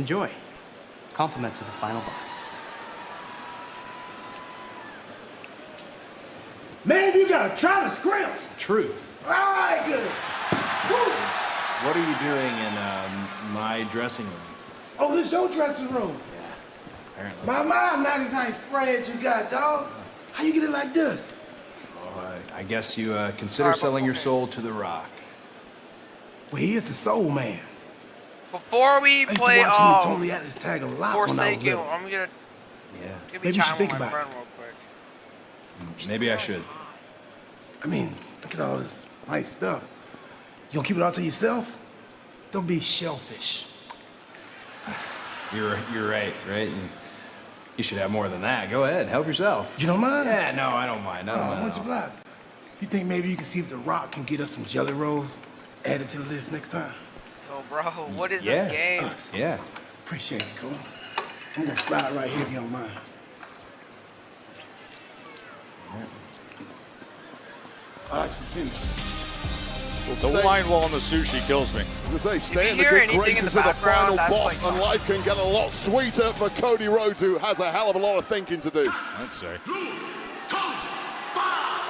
Enjoy. Compliments of the final boss. Man, you gotta try the scripts. Truth. All right, good. Woo. What are you doing in my dressing room? Oh, this your dressing room. Yeah, apparently. My mom, nice spread you got, dog. How you get it like this? Well, I guess you consider selling your soul to the Rock. Well, he is the soul man. Before we I used play to watch him and Tony Atlas tag a lot when I was Forsaken, little. I'm gonna Yeah. give Maybe me you should time think with my about friend real quick. Maybe I should. I mean, look at all this nice stuff. You gonna keep it all to yourself? Don't be shellfish. You're right? You should have more than that. Go ahead, help yourself. You don't mind? Yeah, no, I don't mind. I don't mind. Why don't you block? You think maybe you can see if The Rock can get us some jelly rolls added to the list next time? Yo, bro, what is this game? Yeah. Appreciate it, cool. I'm gonna slide right here if you don't mind. I like to see. The wine wall and the sushi kills me. Stay in the good graces of the final boss, and life can get a lot sweeter for Cody Rhodes, who has a hell of a lot of thinking to do. Let's see.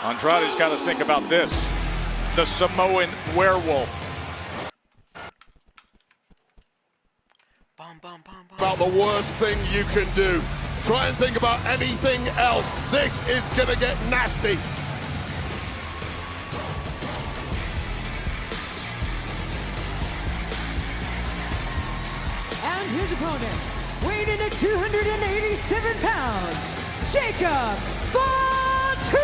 Andrade's got to think about this. The Samoan werewolf. About the worst thing you can do. Try and think about anything else. This is gonna get nasty. And his opponent, weighing in at 287 pounds, Jacob Fatu!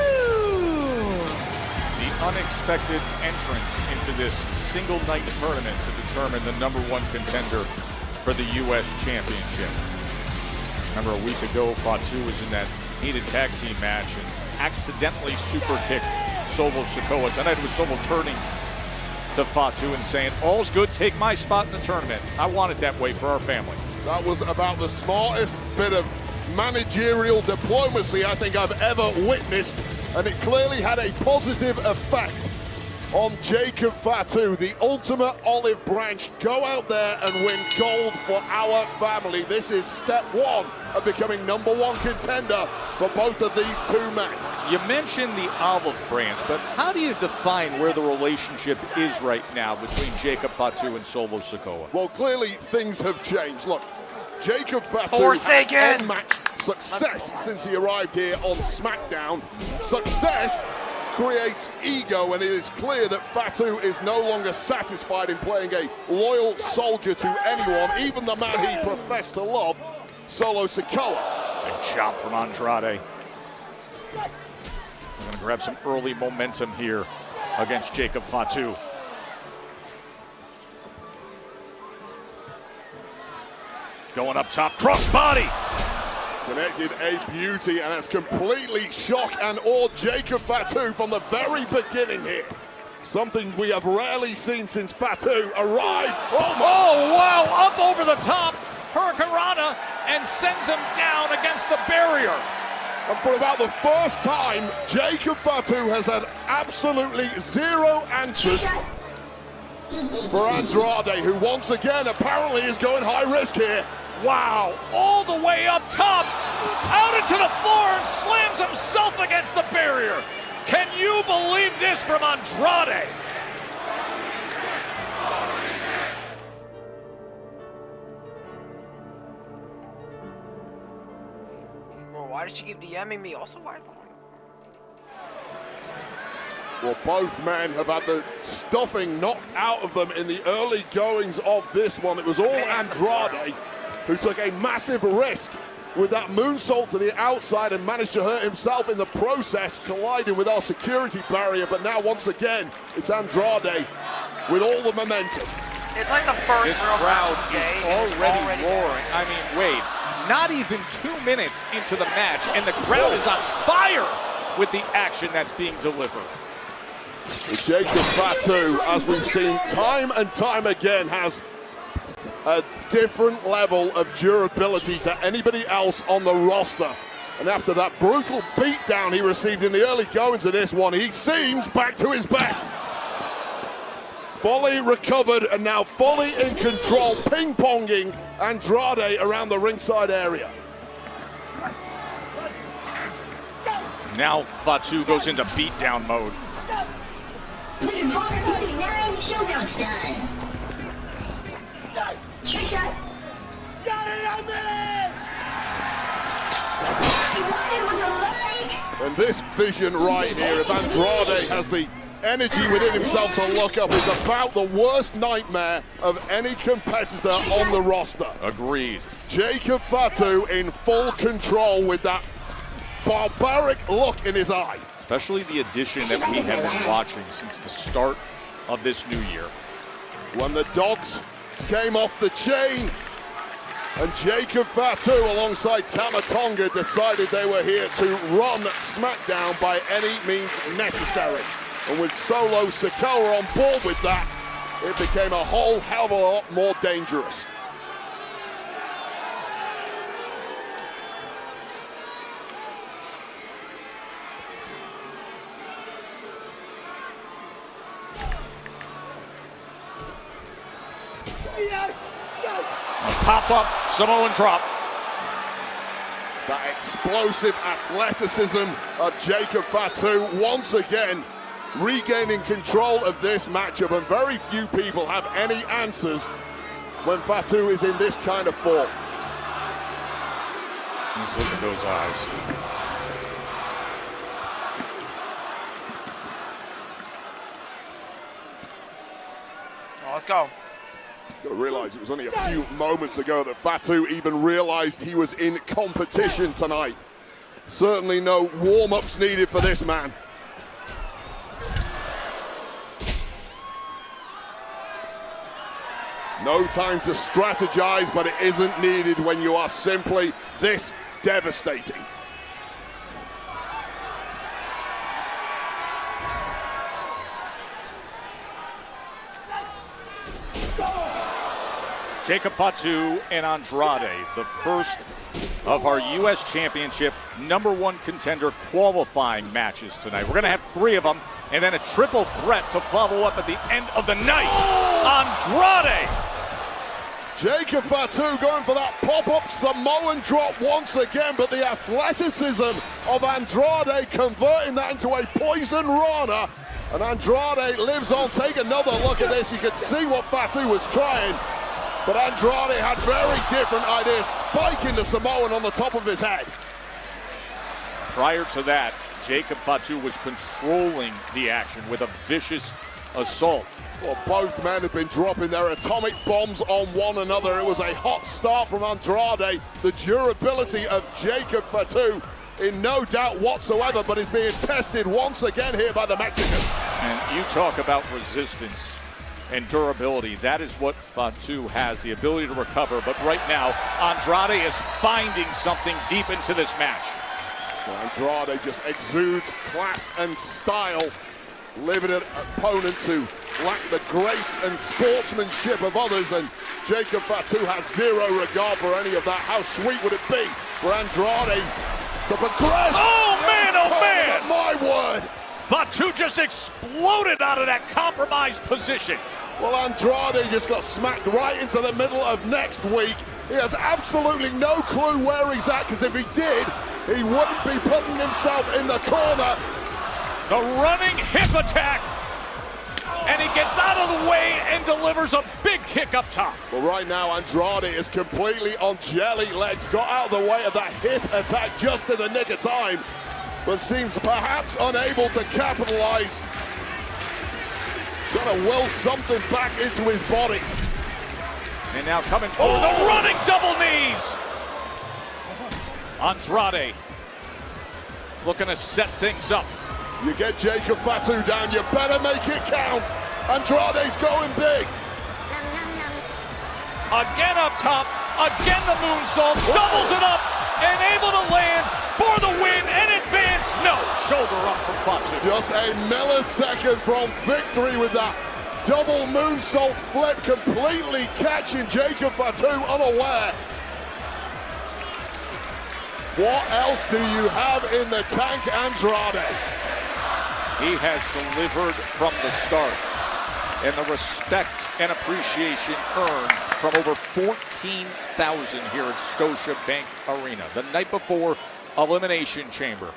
The unexpected entrance into this single night tournament to determine the #1 contender for the U.S. Championship. Remember a week ago, Fatu was in that heated tag team match and accidentally super kicked Solo Sikoa. Tonight it was Solo turning to Fatu and saying, all's good, take my spot in the tournament. I want it that way for our family. That was about the smartest bit of managerial diplomacy I think I've ever witnessed, and it clearly had a positive effect on Jacob Fatu, the ultimate olive branch. Go out there and win gold for our family. This is step one of becoming #1 contender for both of these two men. You mentioned the olive branch, but how do you define where the relationship is right now between Jacob Fatu and Solo Sikoa? Well, clearly things have changed. Look, Jacob Fatu has unmatched success since he arrived here on SmackDown. Success creates ego, and it is clear that Fatu is no longer satisfied in playing a loyal soldier to anyone, even the man he professed to love, Solo Sikoa. A chop from Andrade. We're going to grab some early momentum here against Jacob Fatu. Going up top, crossbody. Connected a beauty, and has completely shocked and awed Jacob Fatu from the very beginning here. Something we have rarely seen since Fatu arrived. Oh wow, up over the top, Hurricanrana, and sends him down against the barrier. And for about the first time, Jacob Fatu has had absolutely zero answers for Andrade, who once again apparently is going high risk here. Wow, all the way up top, out into the floor, and slams himself against the barrier. Can you believe this from Andrade? Bro, why did she keep DMing me? Also, why? Well, both men have had the stuffing knocked out of them in the early goings of this one. It was all Andrade who took a massive risk with that moonsault to the outside and managed to hurt himself in the process, colliding with our security barrier. But now, once again, it's Andrade with all the momentum. It's like the first This crowd is already roaring. I mean, wait, not even 2 minutes into the match, and the crowd is on fire with the action that's being delivered. Jacob Fatu, as we've seen time and time again, has a different level of durability to anybody else on the roster. And after that brutal beatdown he received in the early goings of this one, he seems back to his best. Fully recovered and now fully in control, ping-ponging Andrade around the ringside area. Now Fatu goes into beatdown mode. Lead 449, showdown's done. Trick shot. And this vision right here of Andrade has the energy within himself to look up. Is about the worst nightmare of any competitor on the roster. Agreed. Jacob Fatu in full control with that barbaric look in his eye. Especially the addition that we have been watching since the start of this new year. When the dogs came off the chain and Jacob Fatu alongside Tama Tonga decided they were here to run SmackDown by any means necessary. And with Solo Sikoa on board with that, it became a whole hell of a lot more dangerous. Pop up, Samoan drop. That explosive athleticism of Jacob Fatu once again regaining control of this matchup, and very few people have any answers when Fatu is in this kind of form. Let's look at those eyes. Oh, let's go. You realize it was only a few moments ago that Fatu even realized he was in competition tonight. Certainly no warm-ups needed for this man. No time to strategize, but it isn't needed when you are simply this devastating. Jacob Fatu and Andrade, the first of our U.S. Championship #1 contender qualifying matches tonight. We're going to have 3 of them, and then a triple threat to follow up at the end of the night. Andrade! Jacob Fatu going for that pop-up Samoan drop once again, but the athleticism of Andrade converting that into a poison Rana. And Andrade lives on. Take another look at this. You can see what Fatu was trying. But Andrade had very different ideas, spiking the Samoan on the top of his head. Prior to that, Jacob Fatu was controlling the action with a vicious assault. Well, both men have been dropping their atomic bombs on one another. It was a hot start from Andrade. The durability of Jacob Fatu in no doubt whatsoever, but is being tested once again here by the Mexican. And you talk about resistance and durability. That is what Fatu has, the ability to recover. But right now, Andrade is finding something deep into this match. Well, Andrade just exudes class and style, leaving an opponent to lack the grace and sportsmanship of others, and Jacob Fatu has zero regard for any of that. How sweet would it be for Andrade to progress? Oh man, oh man! My word! Fatu just exploded out of that compromised position. Well, Andrade just got smacked right into the middle of next week. He has absolutely no clue where he's at, because if he did, he wouldn't be putting himself in the corner. The running hip attack, and he gets out of the way and delivers a big kick up top. Well, right now, Andrade is completely on jelly legs, got out of the way of that hip attack just in the nick of time, but seems perhaps unable to capitalize. Got to will something back into his body. And now coming for the running double knees. Andrade looking to set things up. You get Jacob Fatu down, you better make it count. Andrade's going big. Again up top, again the moonsault, doubles it up, and able to land for the win and advance. No, shoulder up from Fatu. Just a millisecond from victory with that double moonsault flip, completely catching Jacob Fatu unaware. What else do you have in the tank, Andrade? He has delivered from the start. and the respect and appreciation earned from over 14,000 here at Scotiabank Arena the night before Elimination Chamber.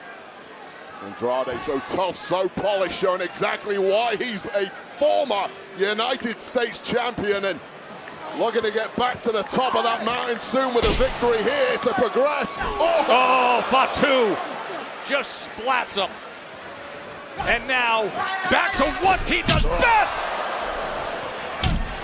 Andrade so tough, so polished, showing exactly why he's a former United States champion and looking to get back to the top of that mountain soon with a victory here to progress. Oh, Fatu just splats him. And now back to what he does best.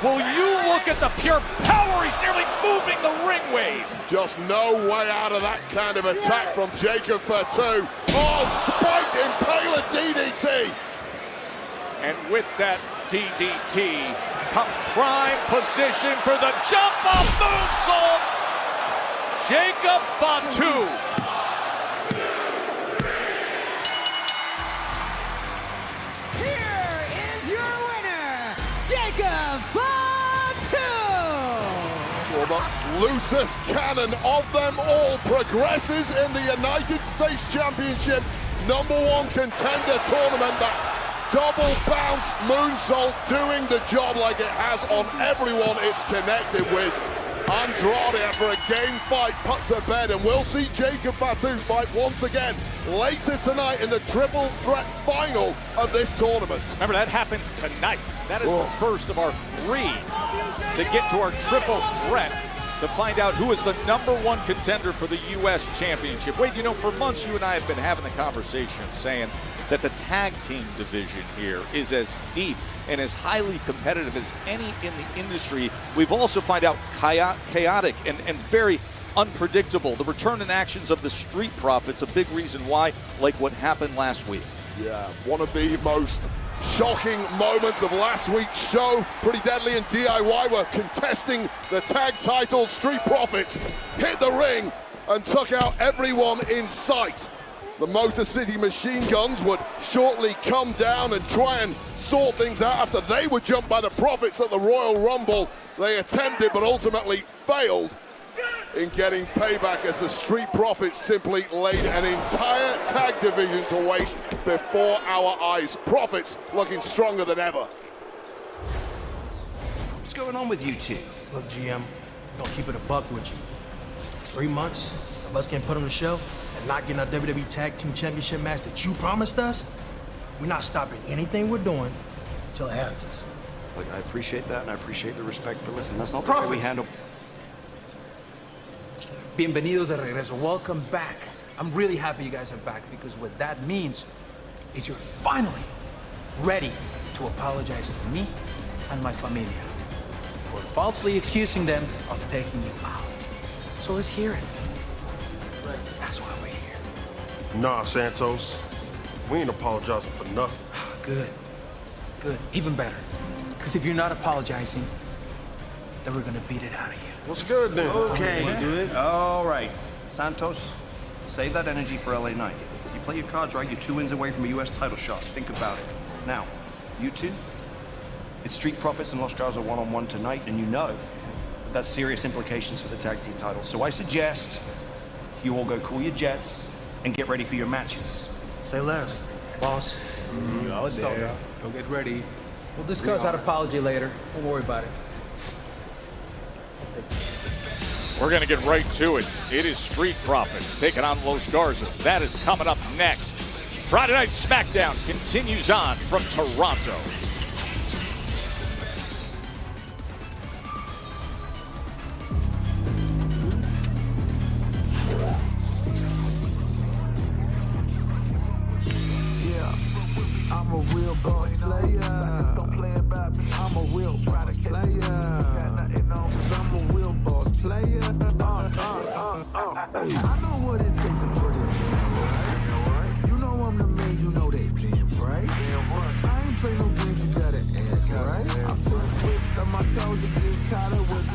Will you look at the pure power? He's nearly moving the ring wave. Just no way out of that kind of attack from Jacob Fatu. Oh, spiked impaler DDT. And with that DDT comes prime position for the jump off moonsault. Jacob Fatu. Here is your winner, Jacob Fatu! Well, the loosest cannon of them all progresses in the United States Championship #1 contender tournament. That double bounce moonsault doing the job like it has on everyone it's connected with. Andrade, after a game fight, put to bed, and we'll see Jacob Fatu fight once again later tonight in the triple threat final of this tournament. Remember, that happens tonight. That is the first of our 3 to get to our triple threat to find out who is the #1 contender for the U.S. Championship. Wade, you know, for months you and I have been having the conversation saying that the tag team division here is as deep and as highly competitive as any in the industry. We've also found out chaotic and very unpredictable. The return in actions of the Street Profits, a big reason why, like what happened last week. Yeah, one of the most shocking moments of last week's show. Pretty Deadly and DIY were contesting the tag titles. Street Profits hit the ring and took out everyone in sight. The Motor City Machine Guns would shortly come down and try and sort things out after they were jumped by the Profits at the Royal Rumble. They attempted but ultimately failed in getting payback as the Street Profits simply laid an entire tag division to waste before our eyes. Profits looking stronger than ever. What's going on with you two? Look, GM, gonna keep it a buck with you. 3 months of us getting put on the show and not getting our WWE Tag Team Championship match that you promised us, we're not stopping anything we're doing until it happens. Look, I appreciate that, and I appreciate the respect, but listen, that's not the way we handle... Bienvenidos de regreso. Welcome back. I'm really happy you guys are back because what that means is you're finally ready to apologize to me and my familia for falsely accusing them of taking you out. So let's hear it. That's why we're here. Nah, Santos. We ain't apologizing for nothing. Good. Good. Even better. Because if you're not apologizing, then we're gonna beat it out of you. What's good then? Okay, good. All right. Santos, save that energy for LA Knight. You play your cards right, you're 2 wins away from a U.S. title shot. Think about it. Now, you two, it's Street Profits and Los Garza one-on-one tonight, and you know that's serious implications for the tag team titles. So I suggest you all go cool your jets and get ready for your matches. Say less, boss. Let's go. Go get ready. We'll discuss that apology later. Don't worry about it. We're going to get right to it. It is Street Profits taking on Los Garza. That is coming up next. Friday Night SmackDown continues on from Toronto. I'm a real boss player. I'm a real product player. I'm a real boss player. I know what it takes to put it in, right? You know I'm the man, you know that damn right. I ain't play no games, you gotta act right. I'm too swift on my toes to get caught up with.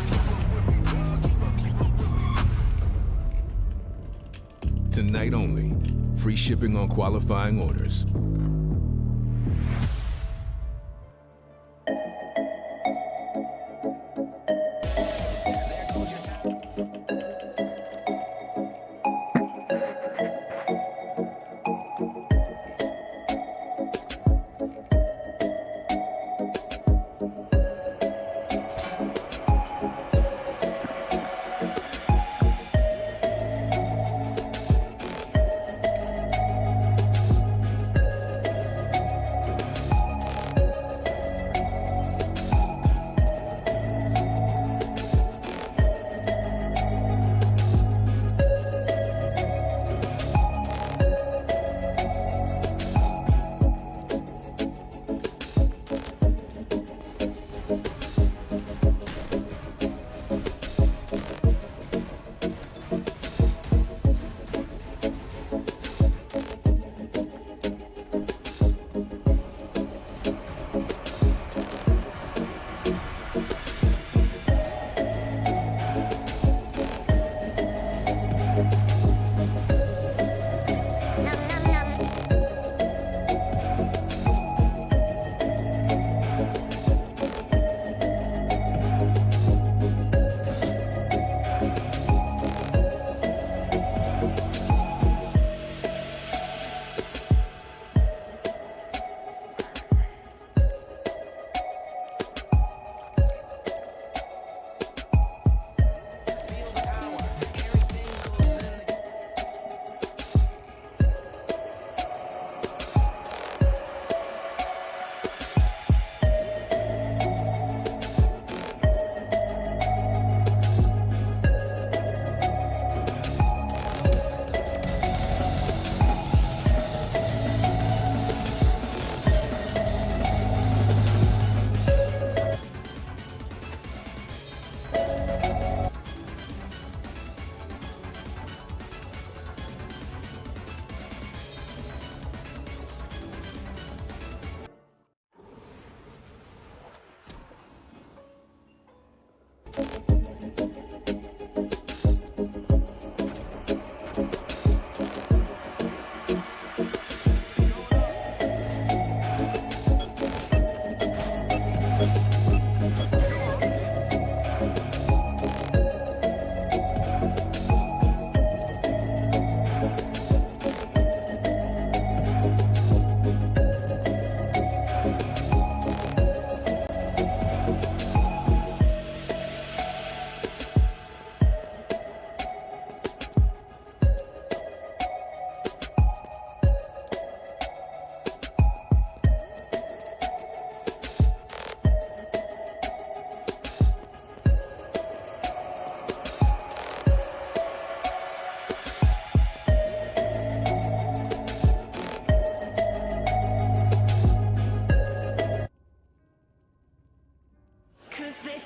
Tonight only. Free shipping on qualifying orders.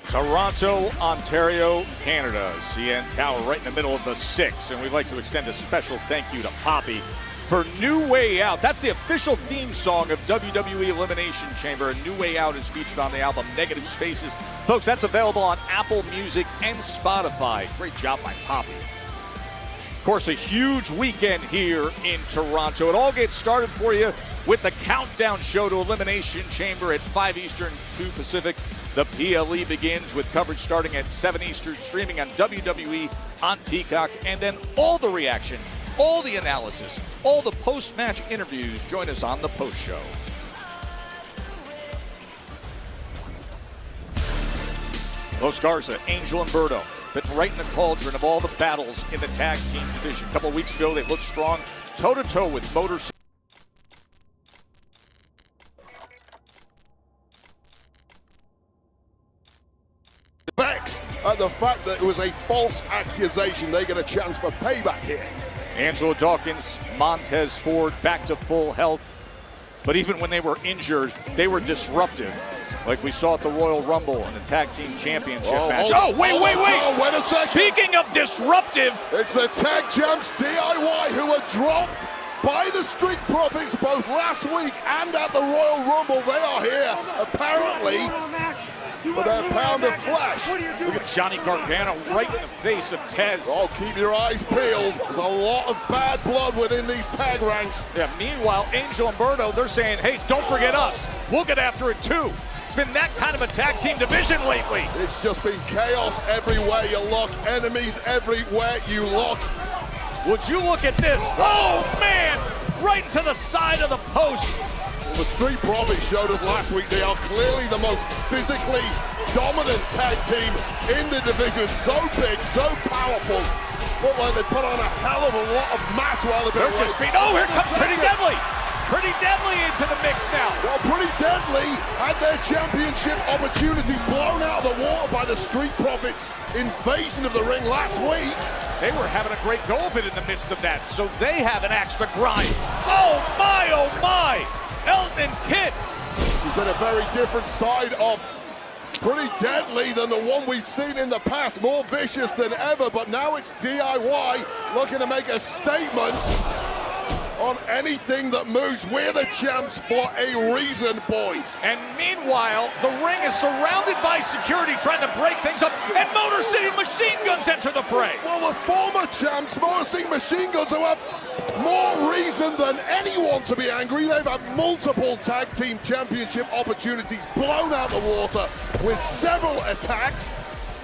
Toronto, Ontario, Canada. CN Tower right in the middle of the 6. And we'd like to extend a special thank you to Poppy for New Way Out. That's the official theme song of WWE Elimination Chamber. And New Way Out is featured on the album Negative Spaces. Folks, that's available on Apple Music and Spotify. Great job by Poppy. Of course, a huge weekend here in Toronto. It all gets started for you with the countdown show to Elimination Chamber at 5 Eastern, 2 Pacific. The PLE begins with coverage starting at 7 Eastern, streaming on WWE, on Peacock, and then all the reaction, all the analysis, all the post-match interviews. Join us on the post-show. Los Garza, Angel and Berto, been right in the cauldron of all the battles in the tag team division. A couple of weeks ago, they looked strong, toe-to-toe with Motor City. At the fact that it was a false accusation, they get a chance for payback here. Angelo Dawkins, Montez Ford back to full health. But even when they were injured, they were disruptive. Like we saw at the Royal Rumble and the Tag Team Championship match. Wait. Wait a second. Speaking of disruptive. It's the Tag Champs DIY who were dropped by the Street Profits both last week and at the Royal Rumble. They are here, apparently, for their pound of flesh. Look at Johnny Gargano right in the face of Tez. Oh, keep your eyes peeled. There's a lot of bad blood within these tag ranks. Yeah, meanwhile, Angel and Berto, they're saying, hey, don't forget us. We'll get after it too. It's been that kind of a tag team division lately. It's just been chaos everywhere you look. Enemies everywhere you look. Would you look at this? Oh, man! Right into the side of the post. The Street Profits showed us last week they are clearly the most physically dominant tag team in the division. So big, so powerful. Look like they put on a hell of a lot of mass while they're just being. Oh, here comes Pretty Deadly. Pretty Deadly into the mix now. Well, Pretty Deadly had their championship opportunity blown out of the water by the Street Profits invasion of the ring last week. They were having a great go of it in the midst of that, so they have an axe to grind. Oh my! Elton Kidd. This has been a very different side of Pretty Deadly than the one we've seen in the past. More vicious than ever, but now it's DIY looking to make a statement on anything that moves. We're the champs for a reason, boys. And meanwhile, the ring is surrounded by security trying to break things up, and Motor City Machine Guns enter the fray. Well, the former champs, Motor City Machine Guns, who have more reason than anyone to be angry. They've had multiple tag team championship opportunities blown out the water with several attacks.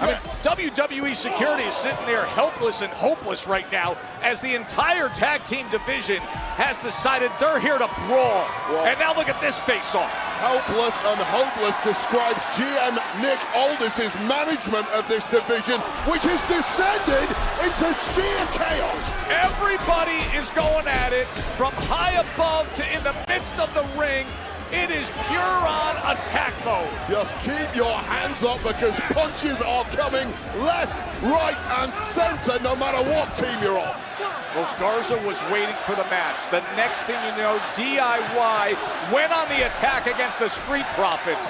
I mean, WWE Security is sitting there helpless and hopeless right now as the entire tag team division has decided they're here to brawl. Well, and now look at this face-off. Helpless and hopeless describes GM Nick Aldis's management of this division, which has descended into sheer chaos. Everybody is going at it from high above to in the midst of the ring. It is pure on attack mode. Just keep your hands up because punches are coming left, right, and center no matter what team you're on. Los Garza was waiting for the match. The next thing you know, DIY went on the attack against the Street Profits.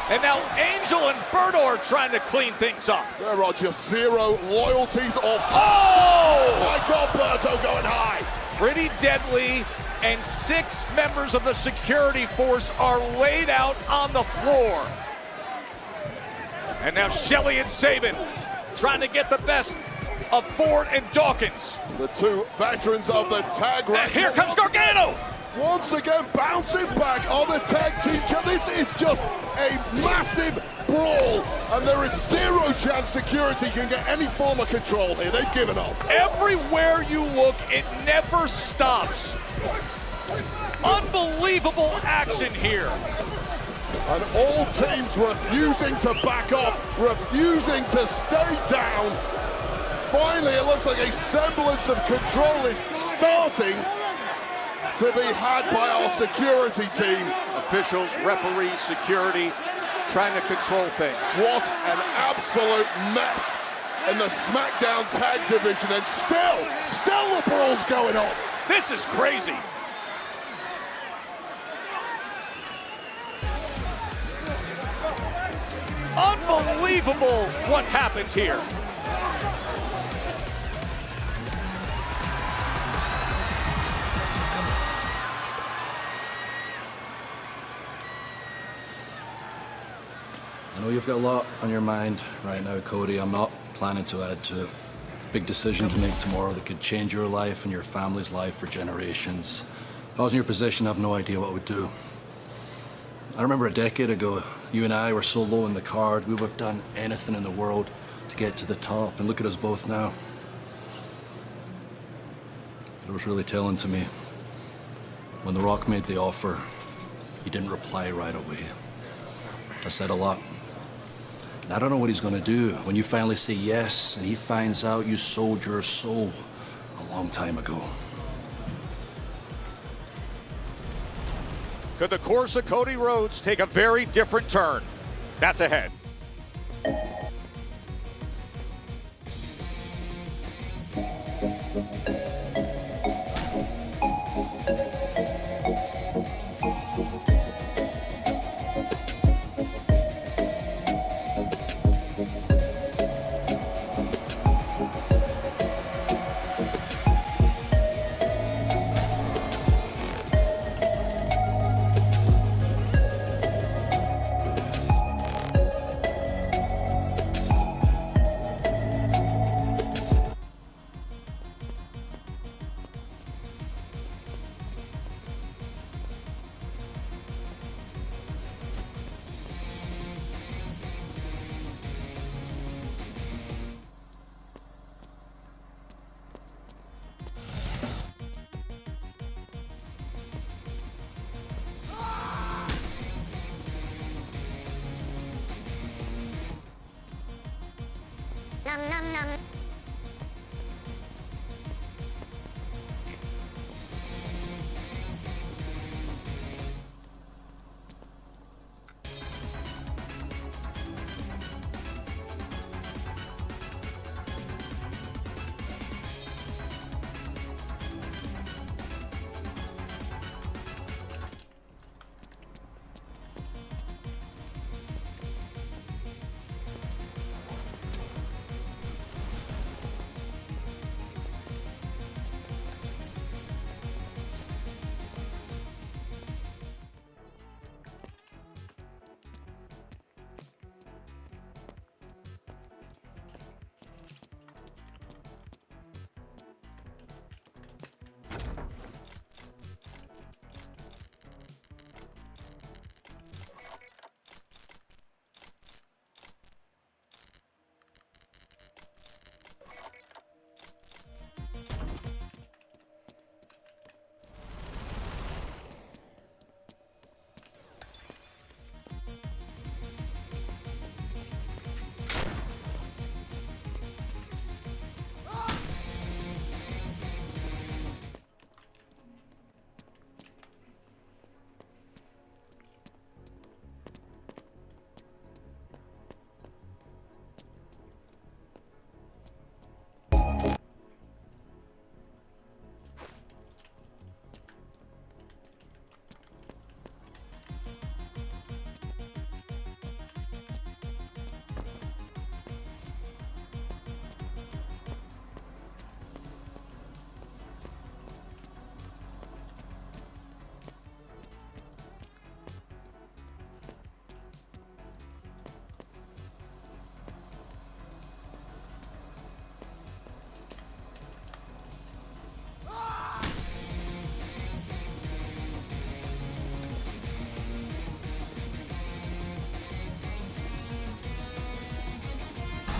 And now Angel and Berto are trying to clean things up. There are just zero loyalties or... Oh! My God, Berto going high. Pretty Deadly and 6 members of the security force are laid out on the floor. And now Shelley and Sabin trying to get the best of Ford and Dawkins. The two veterans of the tag rank. And here comes Gargano. Once again, bouncing back on the tag team. This is just a massive brawl, and there is zero chance security can get any form of control here. They've given up. Everywhere you look, it never stops. Unbelievable action here. And all teams refusing to back off, refusing to stay down. Finally, it looks like a semblance of control is starting to be had by our security team. Officials, referees, security, trying to control things. What an absolute mess in the SmackDown Tag Division, and still the brawl's going on. This is crazy. Unbelievable. unbelievable what happened here. I know you've got a lot on your mind right now, Cody. I'm not planning to add to it. Big decision to make tomorrow that could change your life and your family's life for generations. If I was in your position, I have no idea what I would do. I remember a decade ago, you and I were so low in the card, we would have done anything in the world to get to the top, and look at us both now. It was really telling to me. When The Rock made the offer, he didn't reply right away. I said a lot. And I don't know what he's gonna do when you finally say yes and he finds out you sold your soul a long time ago. Could the course of Cody Rhodes take a very different turn? That's ahead. Nom nom nom.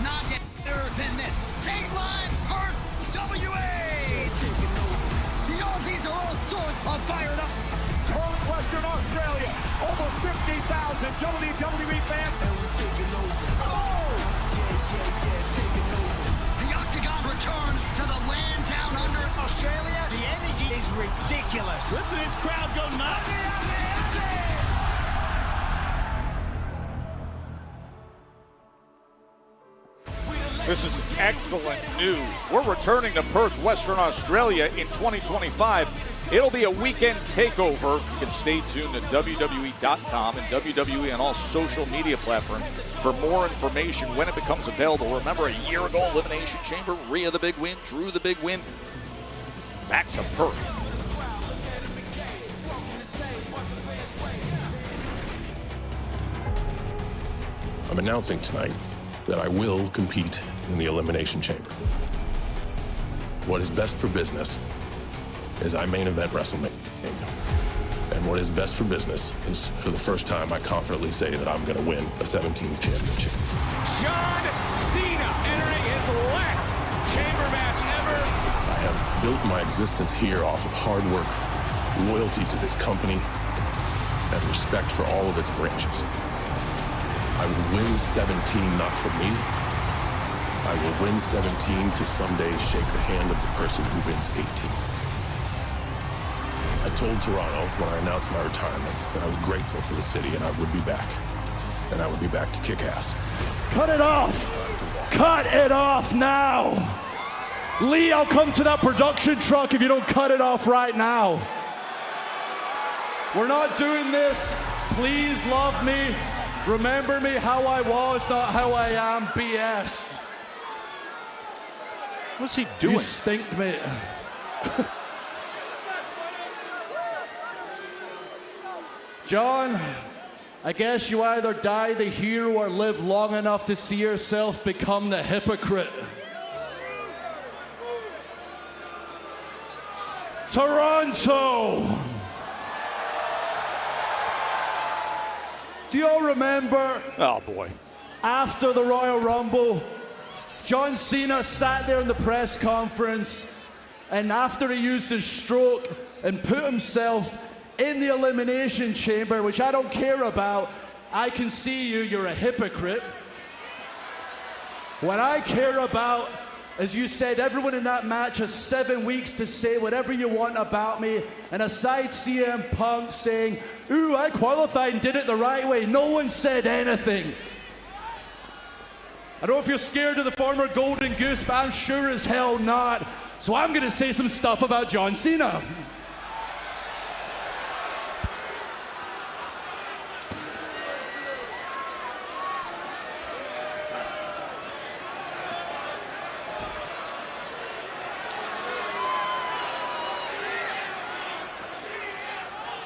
Not get better than this. Dateline Earth WA! The Aussies are all sorts of fired up. Perth, Western Australia. Almost 50,000 WWE fans. Oh! The Octagon returns to the land down under. Australia, the energy is ridiculous. Listen to this crowd go nuts. We're This is excellent news. We're returning to Perth, Western Australia in 2025. It'll be a weekend takeover. You can stay tuned at WWE.com and WWE on all social media platforms for more information when it becomes available. Remember, a year ago, Elimination Chamber, Rhea the big win, Drew the big win. Back to Perth. I'm announcing tonight that I will compete in the Elimination Chamber. What is best for business is I main event WrestleMania. And what is best for business is, for the first time, I confidently say that I'm going to win a 17th championship. John Cena entering his last chamber match ever. I have built my existence here off of hard work, loyalty to this company, and respect for all of its branches. I will win 17 not for me. I will win 17 to someday shake the hand of the person who wins 18. I told Toronto when I announced my retirement that I was grateful for the city and I would be back. And I would be back to kick ass. Cut it off! Cut it off now! Lee, I'll come to that production truck if you don't cut it off right now. We're not doing this. Please love me. Remember me how I was, not how I am, BS. What's he doing? You stink, mate. John, I guess you either die the hero or live long enough to see yourself become the hypocrite. Toronto! Do you all remember? Oh, boy. After the Royal Rumble, John Cena sat there in the press conference, and after he used his stroke and put himself in the Elimination Chamber, which I don't care about, I can see you, you're a hypocrite. What I care about, as you said, everyone in that match has 7 weeks to say whatever you want about me, and aside CM Punk saying, ooh, I qualified and did it the right way, no one said anything. I don't know if you're scared of the former Golden Goose, but I'm sure as hell not. So I'm going to say some stuff about John Cena.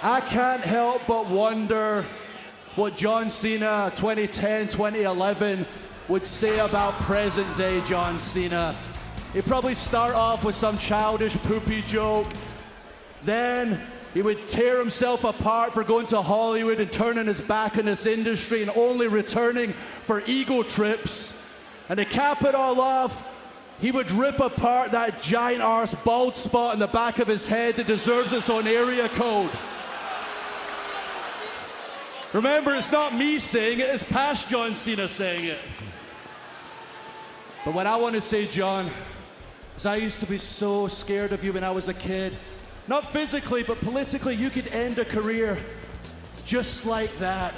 I can't help but wonder what John Cena 2010, 2011 would say about present day John Cena. He'd probably start off with some childish poopy joke. Then he would tear himself apart for going to Hollywood and turning his back on this industry and only returning for ego trips. And to cap it all off, he would rip apart that giant arse bald spot in the back of his head that deserves its own area code. Remember, it's not me saying it, it's past John Cena saying it. But what I want to say, John, is I used to be so scared of you when I was a kid. Not physically, but politically, you could end a career just like that.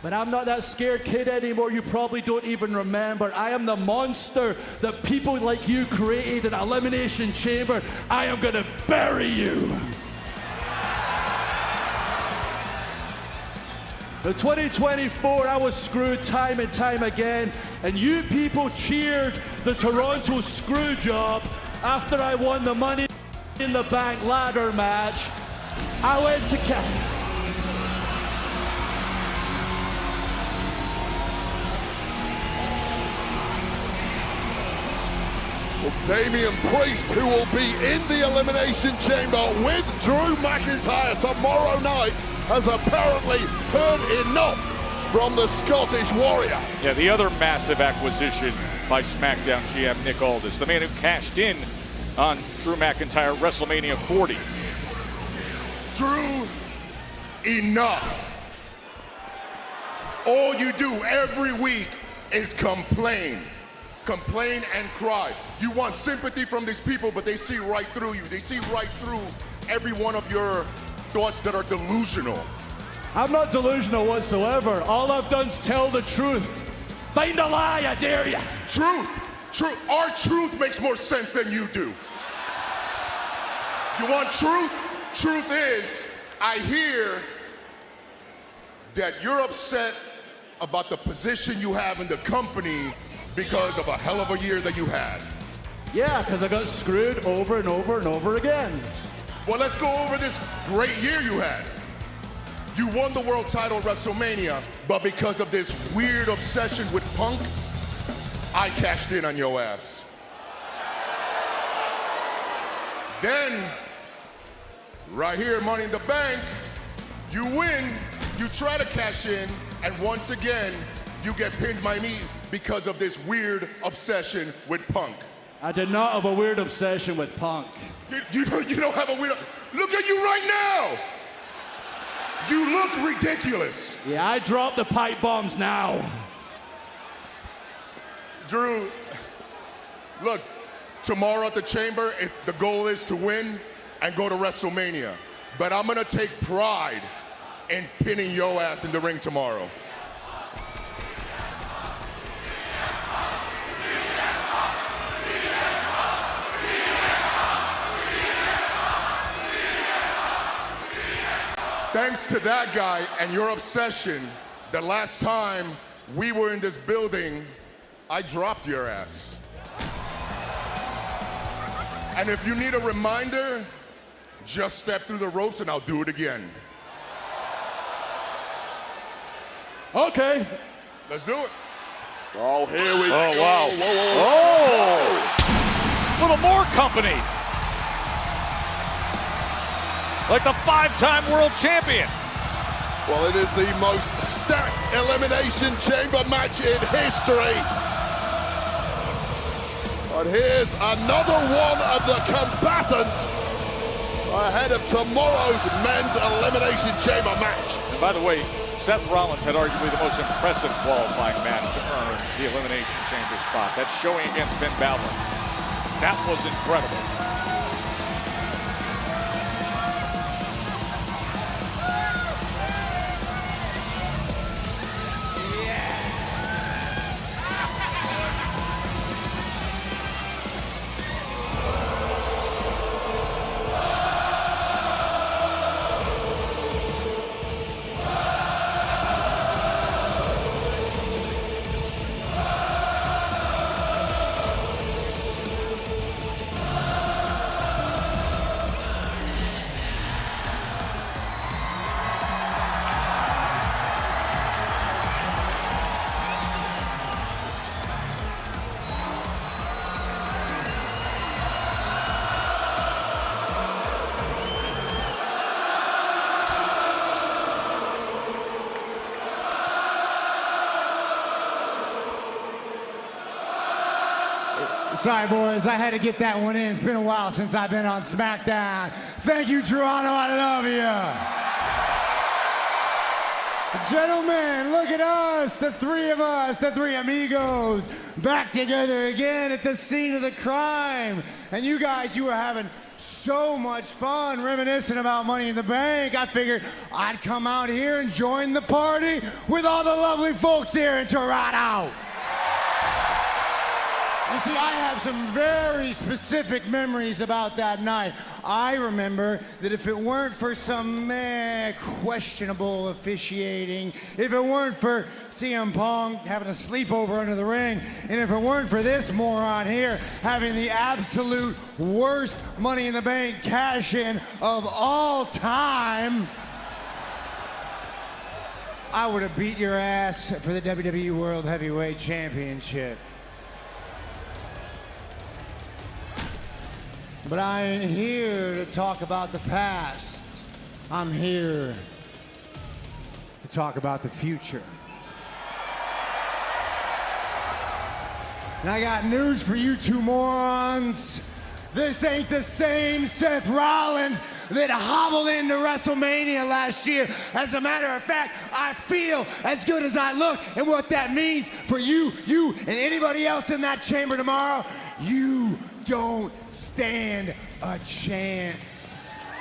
But I'm not that scared kid anymore. You probably don't even remember. I am the monster that people like you created in Elimination Chamber. I am going to bury you. In 2024, I was screwed time and time again, and you people cheered the Toronto screw job after I won the Money in the Bank ladder match. I went to Damian Priest, who will be in the Elimination Chamber with Drew McIntyre tomorrow night, has apparently heard enough from the Scottish Warrior. Yeah, the other massive acquisition by SmackDown GM Nick Aldis, the man who cashed in on Drew McIntyre WrestleMania 40. Drew, enough. All you do every week is complain. Complain and cry. You want sympathy from these people, but they see right through you. They see right through every one of your thoughts that are delusional. I'm not delusional whatsoever. All I've done is tell the truth. Find a lie, I dare you. Truth. Our truth makes more sense than you do. You want truth? Truth is, I hear that you're upset about the position you have in the company because of a hell of a year that you had. Yeah, because I got screwed over and over and over again. Well, let's go over this great year you had. You won the world title at WrestleMania, but because of this weird obsession with Punk, I cashed in on your ass. Then, right here, Money in the Bank, you win, you try to cash in, and once again, you get pinned by me because of this weird obsession with Punk. I did not have a weird obsession with Punk. You don't have a weird... Look at you right now! You look ridiculous. Yeah, I dropped the pipe bombs now. Drew, look, tomorrow at the Chamber, the goal is to win and go to WrestleMania. But I'm going to take pride in pinning your ass in the ring tomorrow. Thanks to that guy and your obsession, the last time we were in this building, I dropped your ass. And if you need a reminder, just step through the ropes and I'll do it again. Okay. Let's do it. Oh, here we go. Oh, wow. Whoa. Little more company. Like the 5-time world champion. Well, it is the most stacked Elimination Chamber match in history. And here's another one of the combatants ahead of tomorrow's men's Elimination Chamber match. And by the way, Seth Rollins had arguably the most impressive qualifying match to earn the Elimination Chamber spot. That's showing against Finn Balor. That was incredible. Sorry, boys, I had to get that one in. It's been a while since I've been on SmackDown. Thank you, Toronto. I love you. Gentlemen, look at us, the three of us, the three amigos, back together again at the scene of the crime. And you guys, you were having so much fun reminiscing about Money in the Bank. I figured I'd come out here and join the party with all the lovely folks here in Toronto. You see, I have some very specific memories about that night. I remember that if it weren't for some questionable officiating, if it weren't for CM Punk having a sleepover under the ring, and if it weren't for this moron here having the absolute worst Money in the Bank cash-in of all time, I would have beat your ass for the WWE World Heavyweight Championship. But I ain't here to talk about the past. I'm here to talk about the future. And I got news for you two morons. This ain't the same Seth Rollins that hobbled into WrestleMania last year. As a matter of fact, I feel as good as I look. And what that means for you, and anybody else in that chamber tomorrow, you don't stand a chance.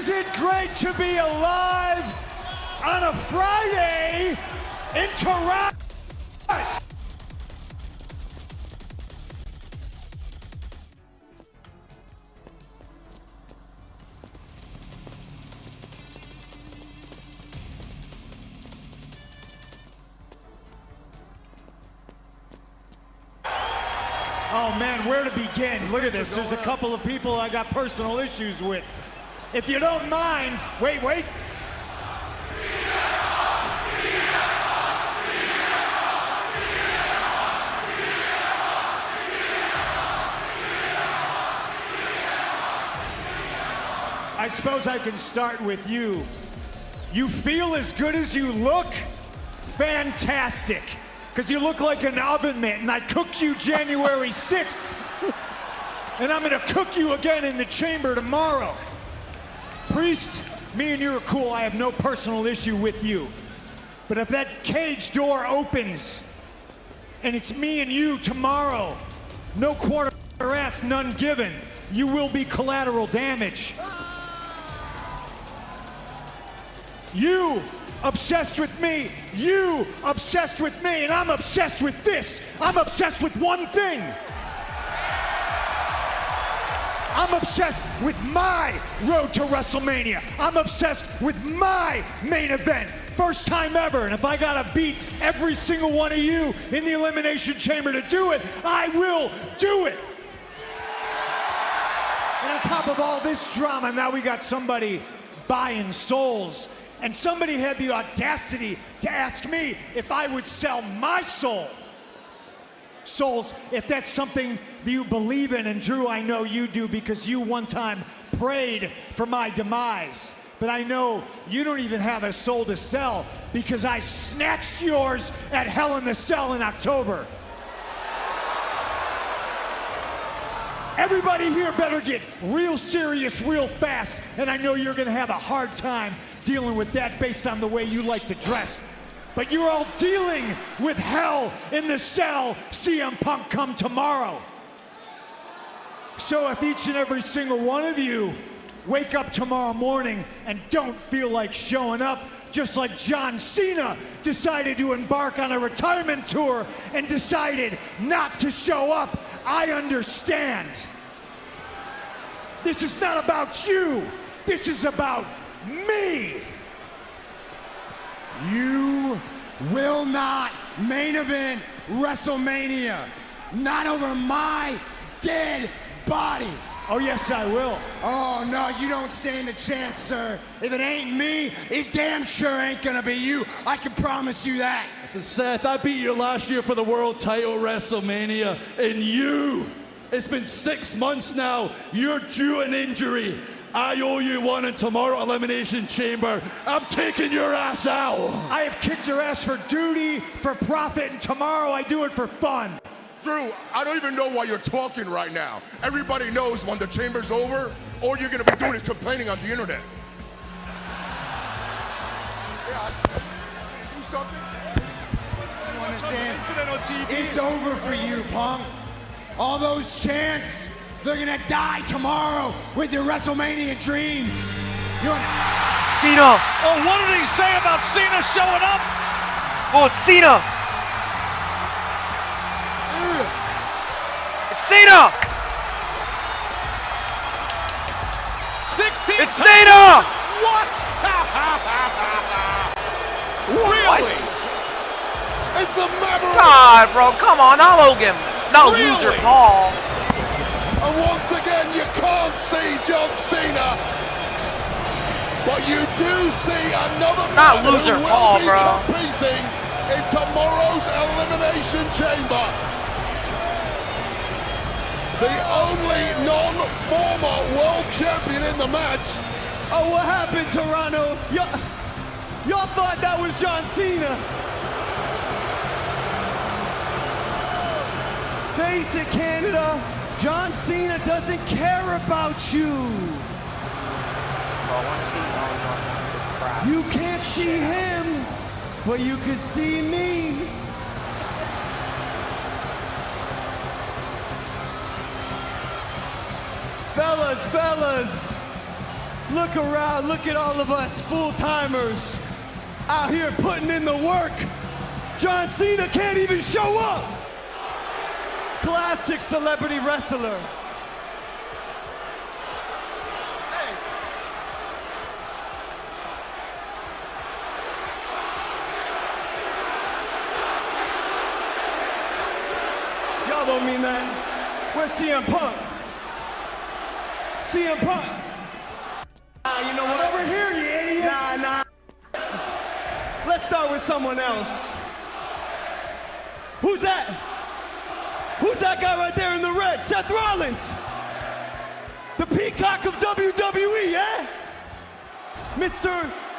Is it great to be alive on a Friday in Toronto? Oh man, where to begin? Look at this. There's a couple of people I got personal issues with. If you don't mind, wait. I suppose I can start with you. You feel as good as you look? Fantastic. Because you look like an oven mitt, and I cooked you January 6th. And I'm going to cook you again in the chamber tomorrow. Priest, me and you are cool. I have no personal issue with you. But if that cage door opens, and it's me and you tomorrow, no quarter ass, none given, you will be collateral damage. You obsessed with me, you obsessed with me, and I'm obsessed with this. I'm obsessed with one thing. I'm obsessed with my road to WrestleMania. I'm obsessed with my main event. First time ever, and if I gotta beat every single one of you in the Elimination Chamber to do it, I will do it. And on top of all this drama, now we got somebody buying souls. And somebody had the audacity to ask me if I would sell my soul. Souls, if that's something that you believe in, and Drew, I know you do because you one time prayed for my demise. But I know you don't even have a soul to sell because I snatched yours at Hell in the Cell in October. Everybody here better get real serious real fast, and I know you're gonna have a hard time dealing with that based on the way you like to dress. But you're all dealing with Hell in the Cell CM Punk come tomorrow. So if each and every single one of you wake up tomorrow morning and don't feel like showing up, just like John Cena decided to embark on a retirement tour and decided not to show up, I understand. This is not about you. This is about me. You will not main event WrestleMania. Not over my dead body. Oh, yes, I will. Oh, no, you don't stand a chance, sir. If it ain't me, it damn sure ain't gonna be you. I can promise you that. So, Seth, I beat you last year for the world title WrestleMania, and it's been 6 months now. You're due an injury. I owe you one in tomorrow Elimination Chamber. I'm taking your ass out. I have kicked your ass for duty, for profit, and tomorrow I do it for fun. Drew, I don't even know why you're talking right now. Everybody knows when the chamber's over, all you're gonna be doing is complaining on the internet. Yeah, do something. You understand? It's over for you, Punk. All those chants, they're gonna die tomorrow with your WrestleMania dreams. Cena! Oh, what did he say about Cena showing up? Oh, it's Cena! It's Cena! 16. It's Cena! What? Really? It's the Maverick! God, bro, come on, I'll him. No, Really? loser, Paul. And once again, you can't see John Cena. But you do see another Not man loser who will Paul, be bro. competing in tomorrow's Elimination Chamber. The only non-former world champion in the match. Oh, what happened, Toronto? Y'all thought that was John Cena. Face it, Canada. John Cena doesn't care about you. You can't see him, but you can see me. Fellas, Look around, look at all of us full-timers out here putting in the work. John Cena can't even show up. Classic celebrity wrestler. Y'all don't mean that. Where's CM Punk? CM Punk. You know what? Over here, you idiot. Nah. Let's start with someone else. Who's that? Who's that guy right there in the red? Seth Rollins. The peacock of WWE, yeah?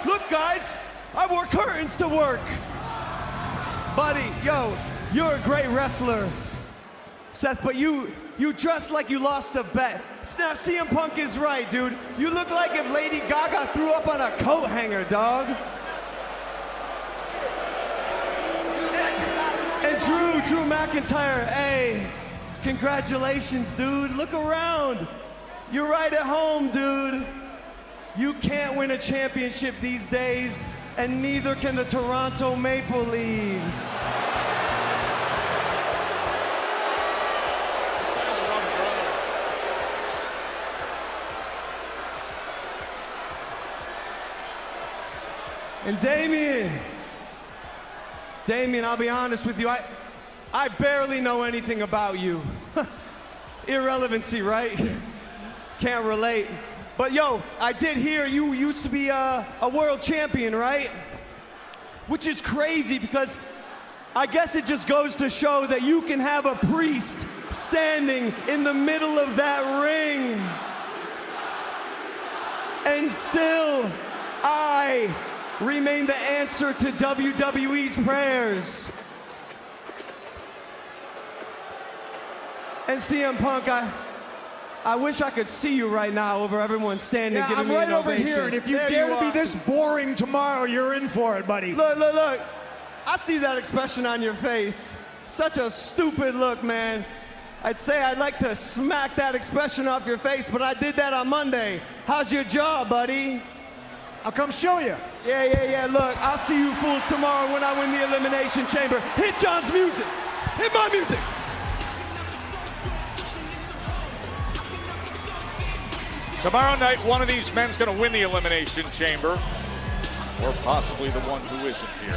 Look guys, I wore curtains to work. Buddy, yo, you're a great wrestler. Seth, but you dress like you lost a bet. Now, CM Punk is right, dude. You look like if Lady Gaga threw up on a coat hanger, dog. And Drew McIntyre, hey, congratulations, dude. Look around. You're right at home, dude. You can't win a championship these days, and neither can the Toronto Maple Leafs. And Damien, I'll be honest with you, I barely know anything about you. Irrelevancy, right? Can't relate. But yo, I did hear you used to be a world champion, right? Which is crazy because I guess it just goes to show that you can have a priest standing in the middle of that ring. And still, I remain the answer to WWE's prayers. And CM Punk, I wish I could see you right now over everyone standing, giving me an ovation. I'm right over here, and if you dare to be this boring tomorrow, you're in for it, buddy. Look. I see that expression on your face. Such a stupid look, man. I'd say I'd like to smack that expression off your face, but I did that on Monday. How's your jaw, buddy? I'll come show you. Yeah. Look, I'll see you fools tomorrow when I win the Elimination Chamber. Hit John's music. Hit my music. Tomorrow night, one of these men's going to win the Elimination Chamber. Or possibly the one who isn't here.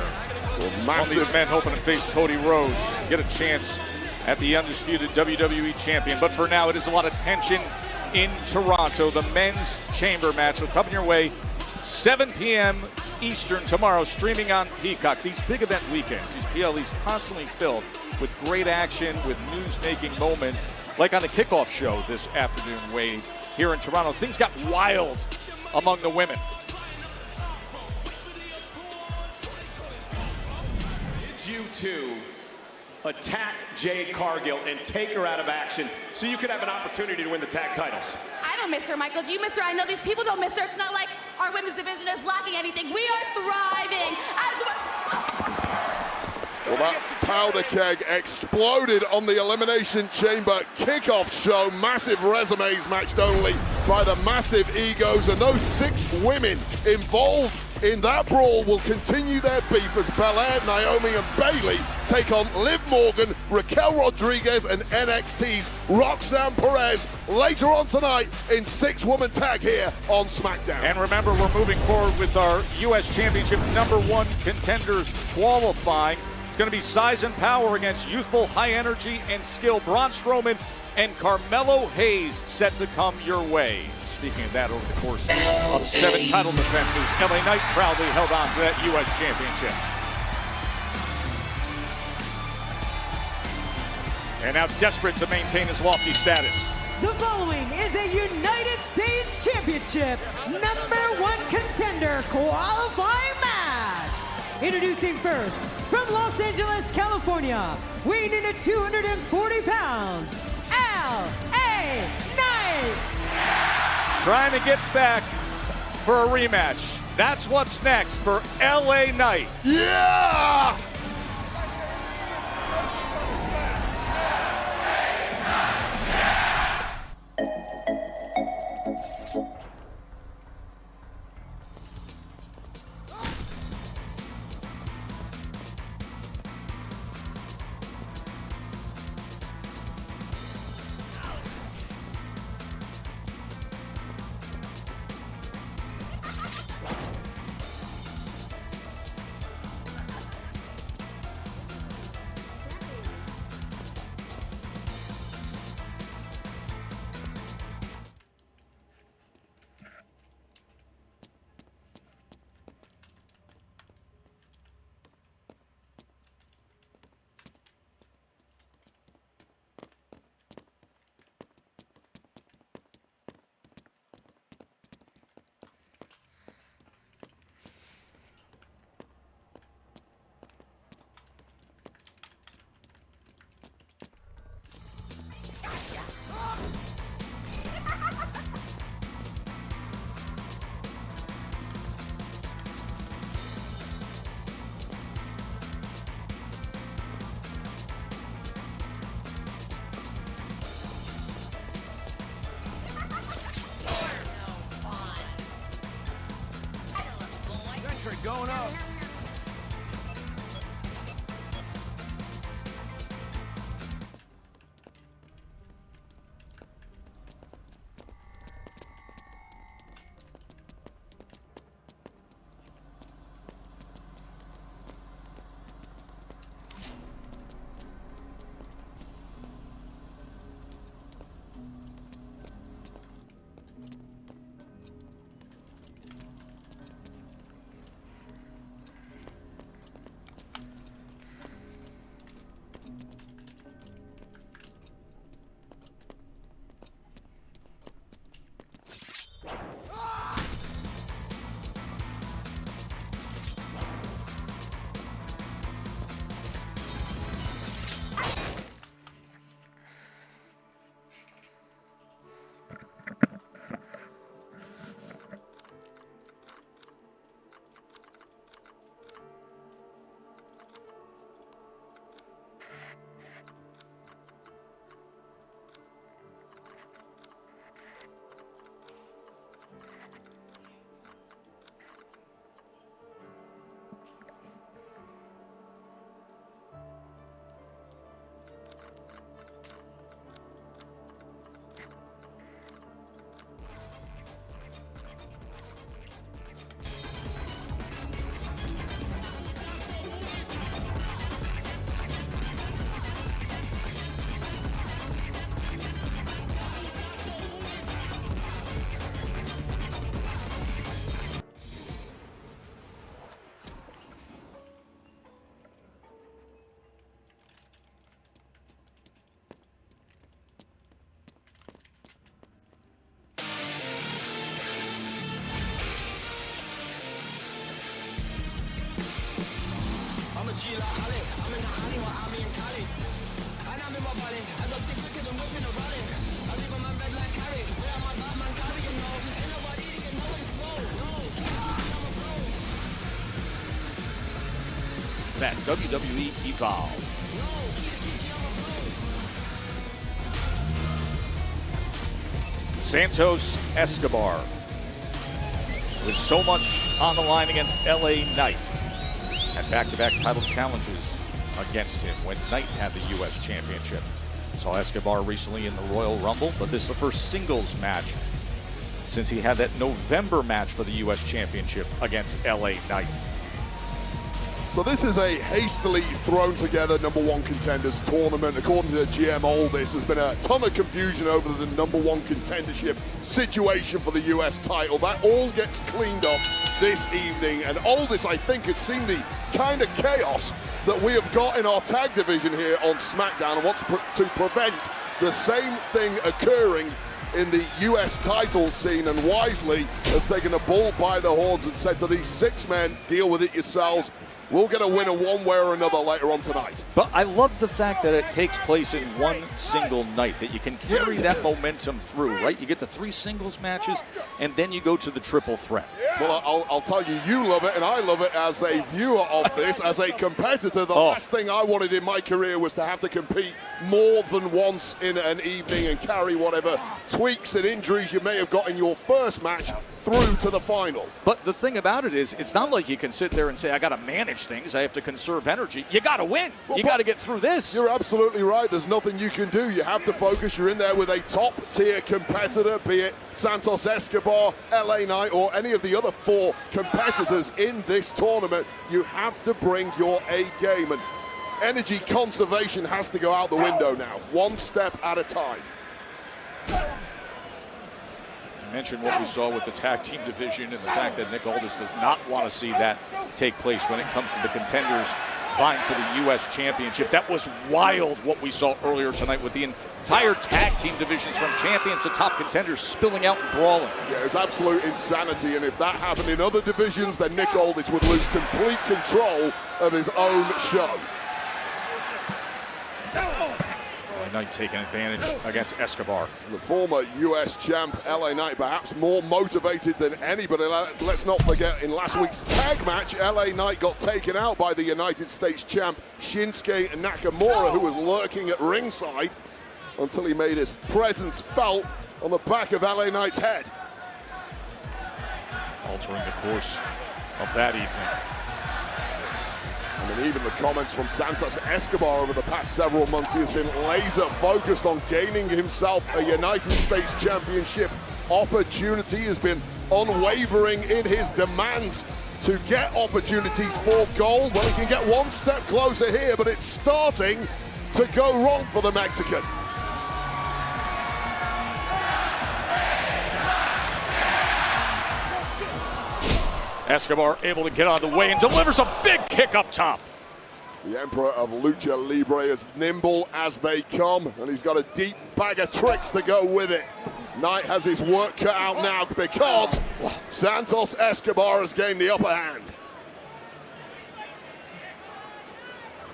One of these men hoping to face Cody Rhodes, get a chance at the undisputed WWE champion. But for now, it is a lot of tension in Toronto. The men's chamber match will come your way 7 p.m. Eastern tomorrow, streaming on Peacock. These big event weekends, these PLEs constantly filled with great action, with news-making moments, like on the kickoff show this afternoon, Wade, here in Toronto. Things got wild among the women. Did you two attack Jade Cargill and take her out of action so you could have an opportunity to win the tag titles? I don't miss her, Michael. Do you miss her? I know these people don't miss her. It's not like our women's division is lacking anything. We are thriving. Well, that powder keg exploded on the Elimination Chamber kickoff show. Massive resumes matched only by the massive egos, and those 6 women involved in that brawl will continue their beef as Belair, Naomi, and Bayley take on Liv Morgan, Raquel Rodriguez, and NXT's Roxanne Perez later on tonight in 6-woman tag here on SmackDown. And remember, we're moving forward with our U.S. Championship #1 contenders qualifying. It's going to be size and power against youthful, high energy, and skill. Braun Strowman and Carmelo Hayes set to come your way. Speaking of that, over the course of 7 title defenses, LA Knight proudly held on to that U.S. Championship. And now desperate to maintain his lofty status. The following is a United States Championship #1 contender qualifying match. Introducing first, from Los Angeles, California, weighing in at 240 pounds, LA Knight. Trying to get back for a rematch. That's what's next for LA Knight. Yeah! going up. That WWE Evolve. Santos Escobar with so much on the line against LA Knight. Had back-to-back title challenges against him when Knight had the U.S. Championship. Saw Escobar recently in the Royal Rumble, but this is the first singles match since he had that November match for the U.S. Championship against LA Knight. So this is a hastily thrown together number one contenders tournament. According to GM Aldis, there's been a ton of confusion over the number one contendership situation for the US title. That all gets cleaned up this evening. And Aldis, I think, has seen the kind of chaos that we have got in our tag division here on SmackDown and wants to prevent the same thing occurring in the US title scene, and wisely has taken the bull by the horns and said to these 6 men, deal with it yourselves. We'll get a winner one way or another later on tonight. But I love the fact that it takes place in one single night, that you can carry that momentum through, right? You get the 3 singles matches, and then you go to the triple threat. Well, I'll tell you, you love it, and I love it as a viewer of this. As a competitor, the last thing I wanted in my career was to have to compete more than once in an evening and carry whatever tweaks and injuries you may have got in your first match through to the final. But the thing about it is, it's not like you can sit there and say, I got to manage things, I have to conserve energy. You got to win. You got to get through this. You're absolutely right. There's nothing you can do. You have to focus. You're in there with a top-tier competitor, be it Santos Escobar, LA Knight, or any of the other 4 competitors in this tournament. You have to bring your A game, and energy conservation has to go out the window now, one step at a time. You mentioned what we saw with the tag team division and the fact that Nick Aldis does not want to see that take place when it comes to the contenders vying for the U.S. Championship. That was wild what we saw earlier tonight with the entire tag team divisions from champions to top contenders spilling out and brawling. Yeah, it's absolute insanity, and if that happened in other divisions, then Nick Aldis would lose complete control of his own show. Knight taking advantage against Escobar. The former U.S. champ, LA Knight, perhaps more motivated than anybody. Let's not forget, in last week's tag match, LA Knight got taken out by the United States champ, Shinsuke Nakamura, who was lurking at ringside until he made his presence felt on the back of LA Knight's head. Altering the course of that evening. I mean, even the comments from Santos Escobar over the past several months, he has been laser focused on gaining himself a United States Championship opportunity. He has been unwavering in his demands to get opportunities for gold. Well, he can get one step closer here, but it's starting to go wrong for the Mexican. Escobar able to get out of the way and delivers a big kick up top. The Emperor of Lucha Libre is nimble as they come, and he's got a deep bag of tricks to go with it. Knight has his work cut out now because Santos Escobar has gained the upper hand.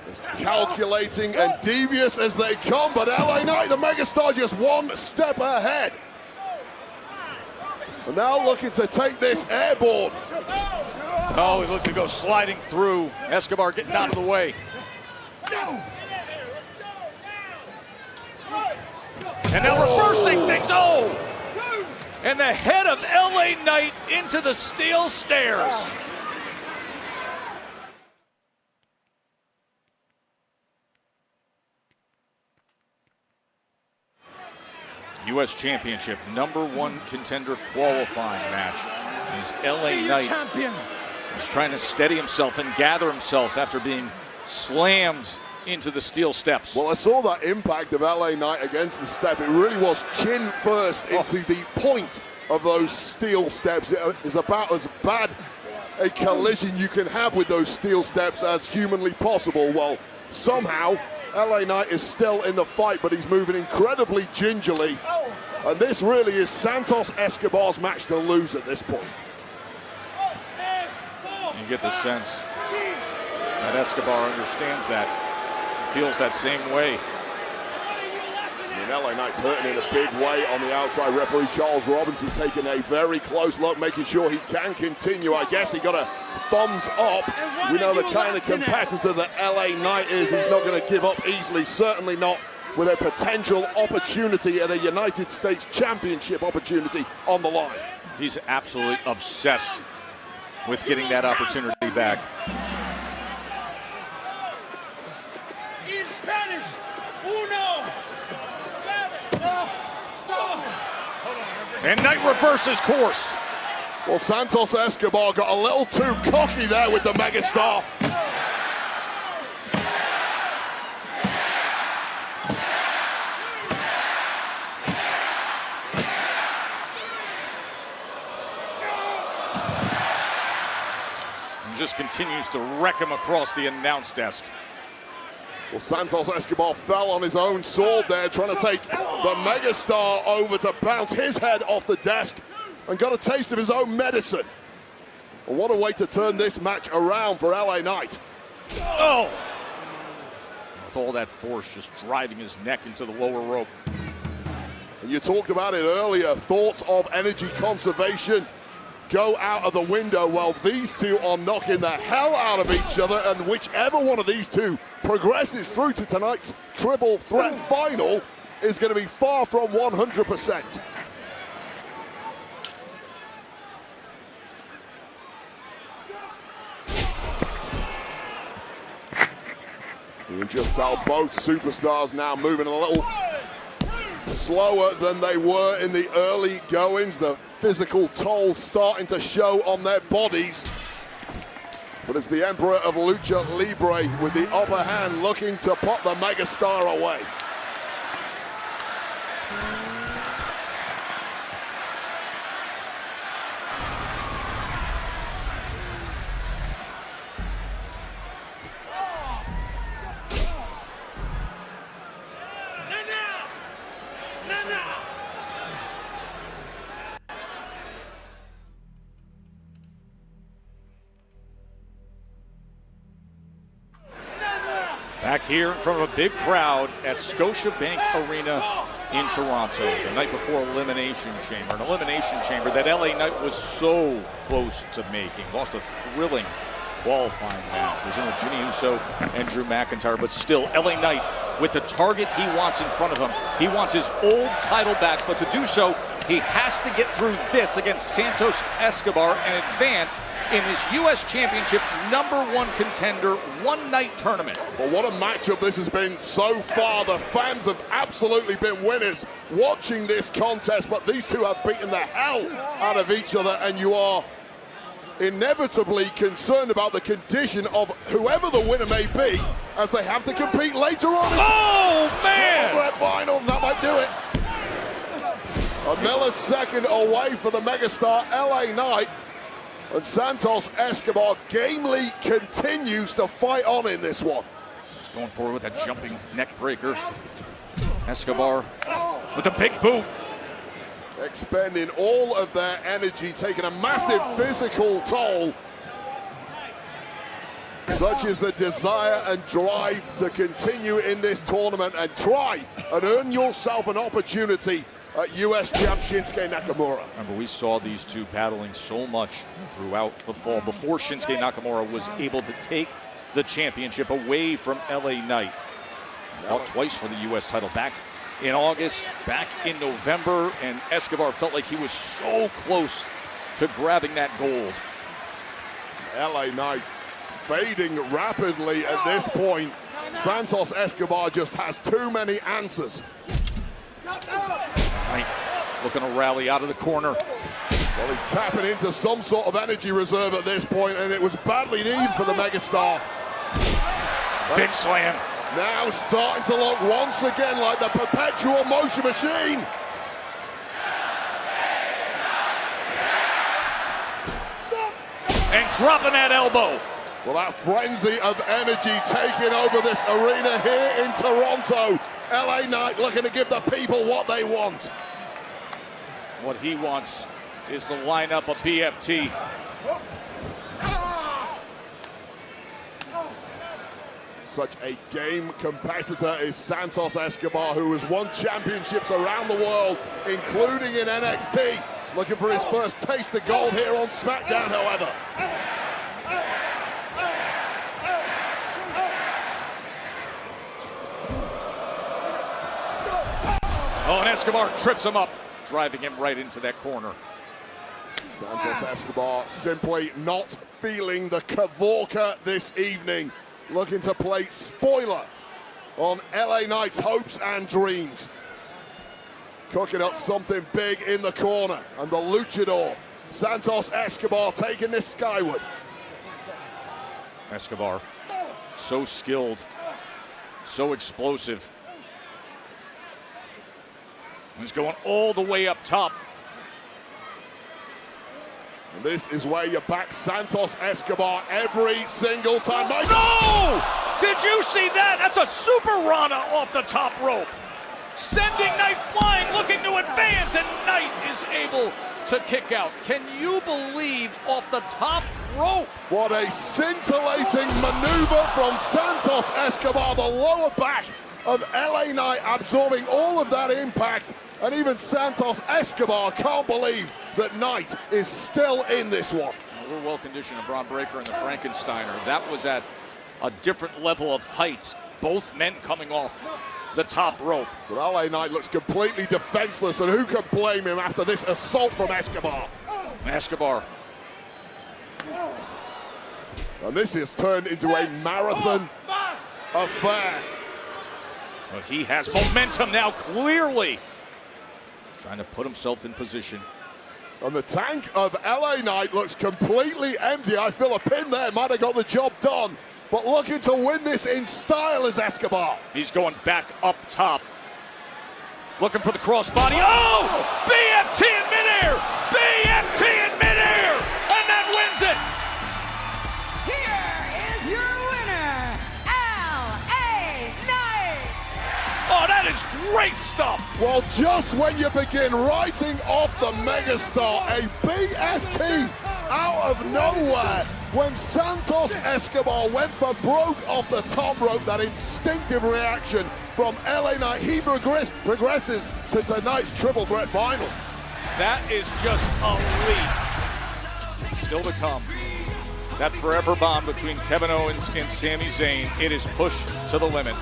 As calculating and devious as they come, but LA Knight, the megastar, just one step ahead. And now looking to take this airborne. Oh, he looks to go sliding through. Escobar getting out of the way. And now reversing things. Oh! And the head of LA Knight into the steel stairs. U.S. Championship #1 contender qualifying match. He's LA Knight. He's trying to steady himself and gather himself after being slammed into the steel steps. Well, I saw that impact of LA Knight against the step. It really was chin first into the point of those steel steps. It is about as bad a collision you can have with those steel steps as humanly possible. Well, somehow LA Knight is still in the fight, but he's moving incredibly gingerly. And this really is Santos Escobar's match to lose at this point. You get the sense that Escobar understands that, feels that same way. I mean, LA Knight's hurting in a big way on the outside. Referee Charles Robinson taking a very close look, making sure he can continue. I guess he got a thumbs up. We know the kind of competitor that LA Knight is. He's not going to give up easily, certainly not with a potential opportunity at a United States Championship opportunity on the line. He's absolutely obsessed with getting that opportunity back. In Spanish, uno. And Knight reverses course. Well, Santos Escobar got a little too cocky there with the megastar. And just continues to wreck him across the announce desk. Well, Santos Escobar fell on his own sword there, trying to take the megastar over to bounce his head off the desk, and got a taste of his own medicine. And what a way to turn this match around for LA Knight. Oh! With all that force just driving his neck into the lower rope. And you talked about it earlier, thoughts of energy conservation go out of the window. Well, these two are knocking the hell out of each other, and whichever one of these two progresses through to tonight's triple threat final is going to be far from 100%. You can just tell both superstars now moving a little slower than they were in the early goings. The physical toll starting to show on their bodies. But it's the Emperor of Lucha Libre with the upper hand, looking to put the megastar away. Back here in front of a big crowd at Scotiabank Arena in Toronto. The night before Elimination Chamber. An Elimination Chamber that LA Knight was so close to making. Lost a thrilling qualifying match. It was in with Jimmy Uso and Drew McIntyre. But still, LA Knight with the target he wants in front of him. He wants his old title back, but to do so, He has to get through this against Santos Escobar and advance in this U.S. Championship #1 contender one-night tournament. Well, what a matchup this has been so far. The fans have absolutely been winners watching this contest, but these two have beaten the hell out of each other, and you are inevitably concerned about the condition of whoever the winner may be as they have to compete later on. Oh, man! Triple threat final, that might do it. A millisecond away for the megastar LA Knight. And Santos Escobar gamely continues to fight on in this one. He's going forward with a jumping neck breaker. Escobar with a big boot. Expending all of their energy, taking a massive physical toll. Such is the desire and drive to continue in this tournament and try and earn yourself an opportunity at US champ Shinsuke Nakamura. Remember, we saw these two battling so much throughout the fall before Shinsuke Nakamura was able to take the championship away from LA Knight. Fought twice for the US title back in August, back in November, and Escobar felt like he was so close to grabbing that gold. LA Knight fading rapidly at this point. Santos Escobar just has too many answers. Knight looking to rally out of the corner. Well, he's tapping into some sort of energy reserve at this point, and it was badly needed for the megastar. Big slam. Now starting to look once again like the perpetual motion machine. And dropping that elbow. Well, that frenzy of energy taking over this arena here in Toronto. LA Knight looking to give the people what they want. What he wants is to line up a PFT. Such a game competitor is Santos Escobar, who has won championships around the world, including in NXT. Looking for his first taste of gold here on SmackDown, however. Oh, and Escobar trips him up, driving him right into that corner. Santos Escobar simply not feeling the Kavorka this evening. Looking to play spoiler on LA Knight's hopes and dreams. Cooking up something big in the corner. And the luchador, Santos Escobar, taking this skyward. Escobar, so skilled, so explosive. He's going all the way up top. And this is where you back Santos Escobar every single time. No! Did you see that? That's a super Rana off the top rope. Sending Knight flying, looking to advance, and Knight is able to kick out. Can you believe off the top rope? What a scintillating maneuver from Santos Escobar. The lower back of LA Knight absorbing all of that impact. And even Santos Escobar can't believe that Knight is still in this one. We're well conditioned, the Braun Breaker and the Frankensteiner. That was at a different level of height. Both men coming off the top rope. But LA Knight looks completely defenseless, and who can blame him after this assault from Escobar? Escobar. And this has turned into a marathon affair. But he has momentum now, clearly. Trying to put himself in position. And the tank of LA Knight looks completely empty. I feel a pin there might have got the job done. But looking to win this in style is Escobar. He's going back up top. Looking for the crossbody. Oh! BFT in midair! BFT in midair! And that wins it! Here is your winner, LA Knight! Oh, that is great stuff! Well, just when you begin writing off the megastar, a BFT out of nowhere. When Santos Escobar went for broke off the top rope, that instinctive reaction from LA Knight, he progresses to tonight's triple threat final. That is just a leap. Still to come. That forever bond between Kevin Owens and Sami Zayn, it is pushed to the limit.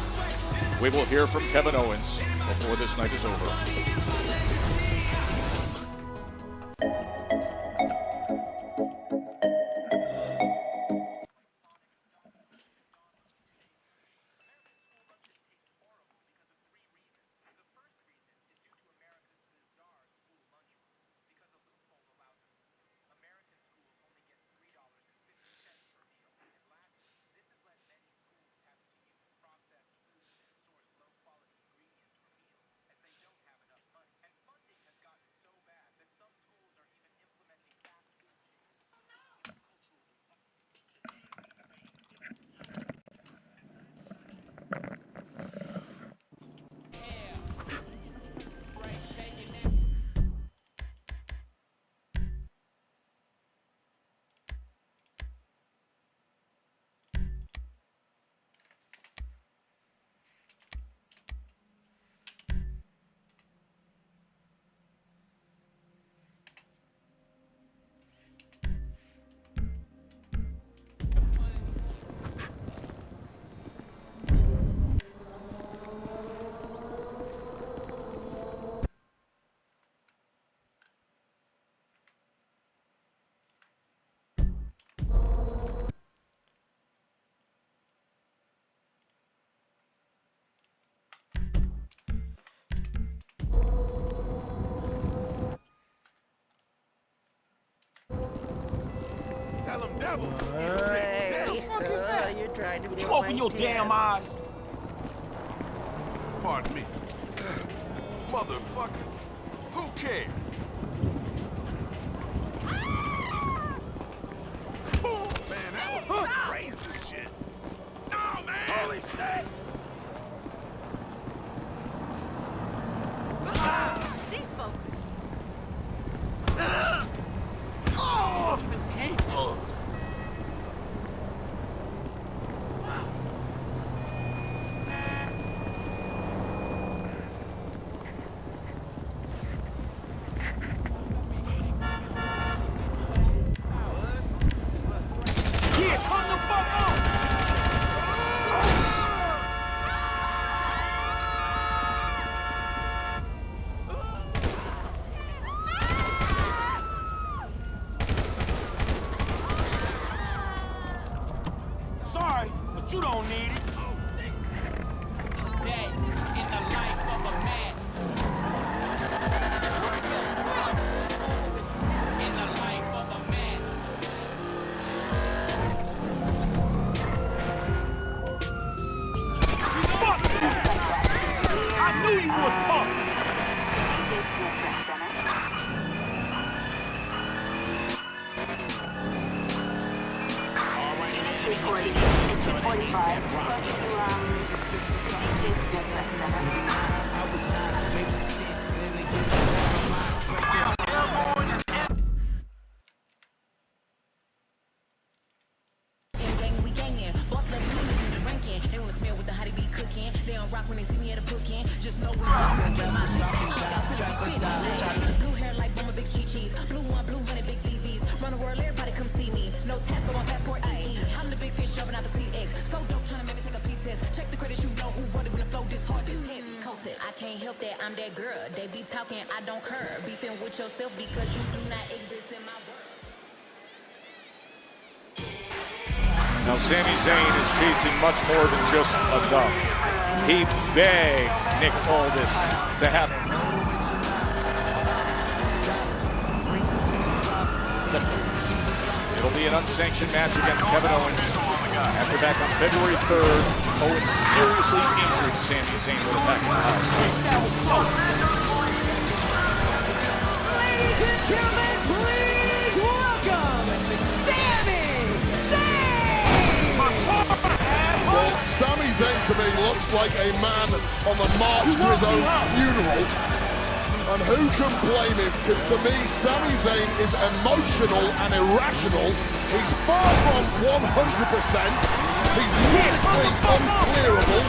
We will hear from Kevin Owens before this night is over. devil. You're trying to Would you open your damn eyes? Pardon me. Motherfucker. Who cares? Man, that was crazy shit. No, man. Holy shit. These folks. Oh! Sorry, but you don't need it. Day in the life of a man. In the life of a man. Fuck you! I knew you was pumped. Blue hair like Mama Big Chi-Chi's. Blue one, blue money, big DVs. Run the world, everybody come see me. No test, but my passport ID. I'm the big fish jumping out the PX. So dope, trying to make me take a P-test. Check the credits, you know who wrote it when the flow this hard, this heavy. Coated. I can't help that, I'm that girl. They be talking, I don't care. Beefing with yourself because you do not exist in my world. Now, Sami Zayn is chasing much more than just a dub. He begged Nick Aldis to have. It'll be an unsanctioned match against Kevin Owens. After back on February 3rd, Owens seriously injured Sami Zayn with a back in the house. Ladies and gentlemen, please welcome Sami Zayn! Well, Sami Zayn to me looks like a man on the march to his own funeral. And who can blame him? Because to me, Sami Zayn is emotional and irrational. He's far from 100%. He's medically unclearable.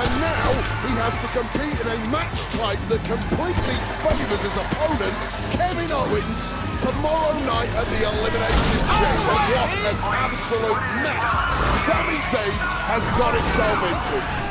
And now he has to compete in a match type that completely favours his opponent, Kevin Owens, tomorrow night at the Elimination Chamber. What an absolute mess Sami Zayn has got himself into.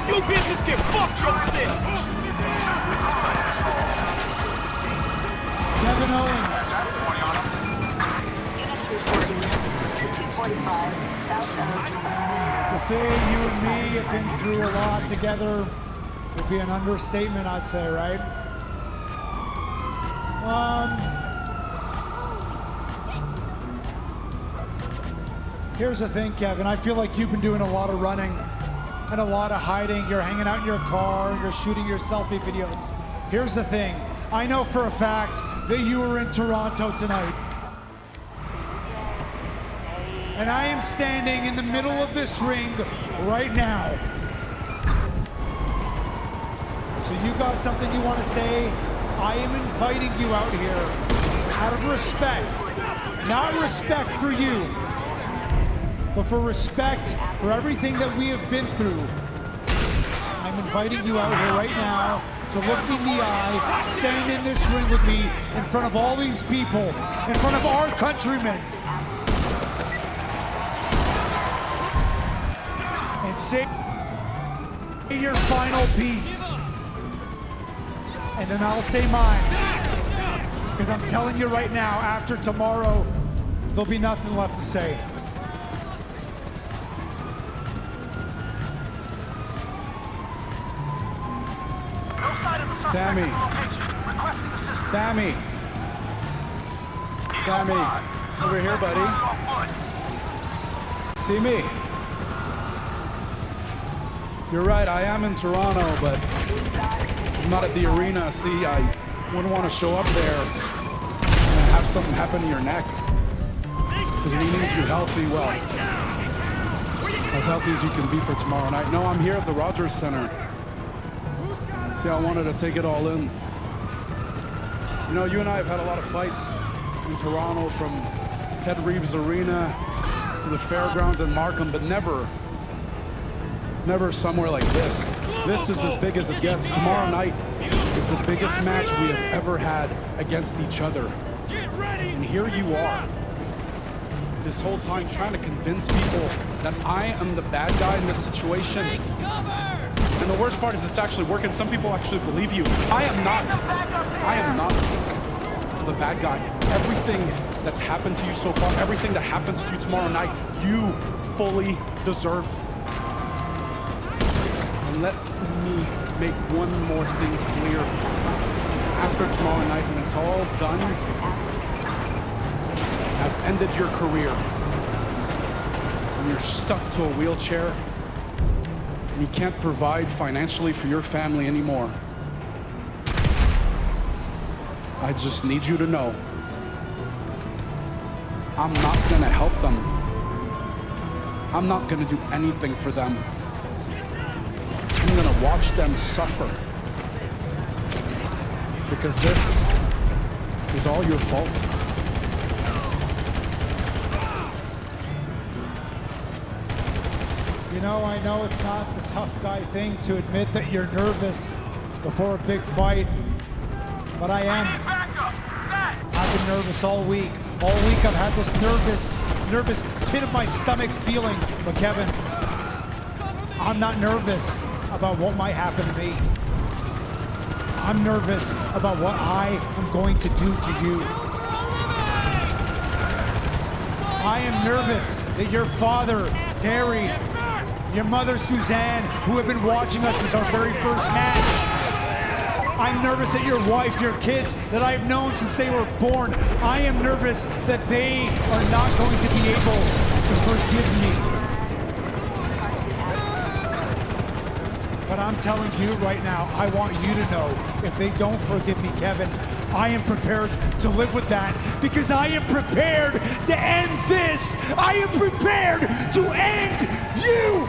You bitches can fuck yourself! Kevin Owens. To say you and me have been through a lot together would be an understatement, I'd say, right? Here's the thing, Kevin. I feel like you've been doing a lot of running and a lot of hiding. You're hanging out in your car, you're shooting your selfie videos. Here's the thing. I know for a fact that you were in Toronto tonight. And I am standing in the middle of this ring right now. So you got something you want to say? I am inviting you out here out of respect. Not respect for you, but for respect for everything that we have been through inviting you out here right now to look me in the eye, stand in this ring with me in front of all these people, in front of our countrymen, and say your final piece. And then I'll say mine. Because I'm telling you right now, after tomorrow, there'll be nothing left to say. Sammy. Over here, buddy. See me? You're right, I am in Toronto, but I'm not at the arena. See, I wouldn't want to show up there and have something happen to your neck. Because we need you healthy, well, as healthy as you can be for tomorrow night. No, I'm here at the Rogers Center. See, I wanted to take it all in. You know, you and I have had a lot of fights in Toronto, from Ted Reeves Arena to the fairgrounds in Markham, but never somewhere like this. This is as big as it gets. Tomorrow night is the biggest match we have ever had against each other. And here you are, this whole time trying to convince people that I am the bad guy in this situation. And the worst part is it's actually working. Some people actually believe you. I am not the bad guy. Everything that's happened to you so far, everything that happens to you tomorrow night, you fully deserve. And let me make one more thing clear. After tomorrow night, when it's all done, I've ended your career. And you're stuck to a wheelchair. And you can't provide financially for your family anymore. I just need you to know, I'm not gonna help them. I'm not gonna do anything for them. I'm gonna watch them suffer. Because this is all your fault. You know, I know it's not the tough guy thing to admit that you're nervous before a big fight, but I am. I've been nervous all week. All week I've had this nervous pit of my stomach feeling. But Kevin, I'm not nervous about what might happen to me. I'm nervous about what I am going to do to you. I am nervous that your father, Terry, your mother, Suzanne, who have been watching us since our very first match. I'm nervous that your wife, your kids, that I've known since they were born, I am nervous that they are not going to be able to forgive me. But I'm telling you right now, I want you to know, if they don't forgive me, Kevin, I am prepared to live with that, because I am prepared to end this. I am prepared to end you.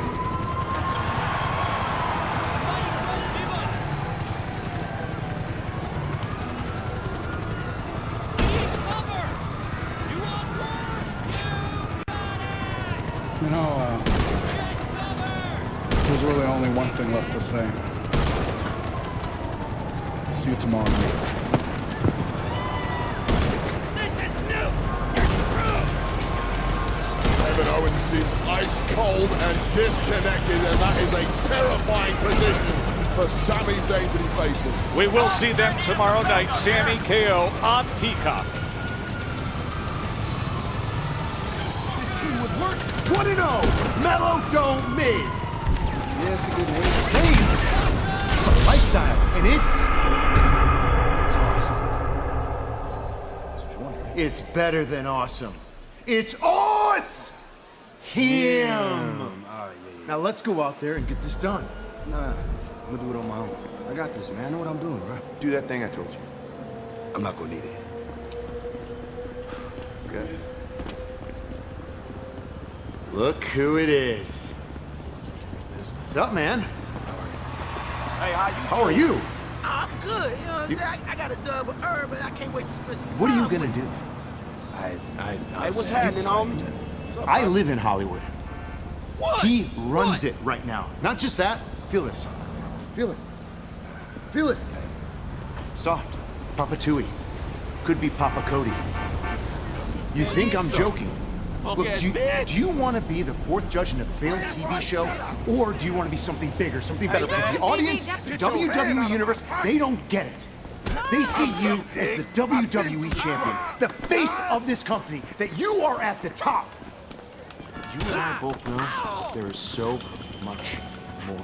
You know, there's really only one thing left to say. See you tomorrow night. Kevin Owens seems ice cold and disconnected, and that is a terrifying position for Sami Zayn to be facing. We will see them tomorrow night. Sami KO on Peacock. 1-0, Mellow don't miss. Yes, a good name. Hey, it's a lifestyle, and it's awesome. That's what you want, right? It's better than awesome. It's awesome. Him. Now let's go out there and get this done. Nah, I'm gonna do it on my own. I got this, man. I know what I'm doing, bro. Do that thing I told you. I'm not gonna need it. Okay. Look who it is. What's up, man? Hey, How are you? I'm good. You know what I'm saying? I got a dub with Herb, but I can't wait to spend some time. What are you gonna do? Hey, what's happening, homie? I live in Hollywood. What? He runs it right now. Not just that. Feel this. Feel it. Feel it. Soft. Papa Tui. Could be Papa Cody. You think I'm joking? Look, do you want to be the fourth judge in a failed TV show? Or do you want to be something bigger, something better? Because the audience, the WWE Universe, they don't get it. They see you as the WWE champion, the face of this company, that you are at the top. You and I both know that there is so much more.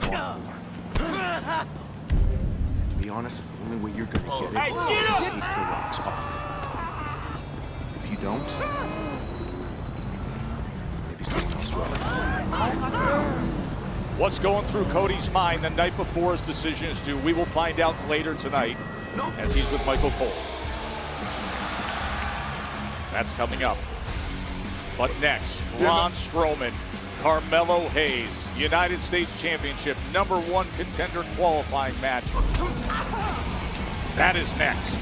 You want more. To be honest, the only way you're gonna get it is to take the rocks off. If you don't, maybe someone else will. What's going through Cody's mind the night before his decision is due? We will find out later tonight as he's with Michael Cole. That's coming up. But next, Braun Strowman, Carmelo Hayes, United States Championship #1 contender qualifying match. That is next.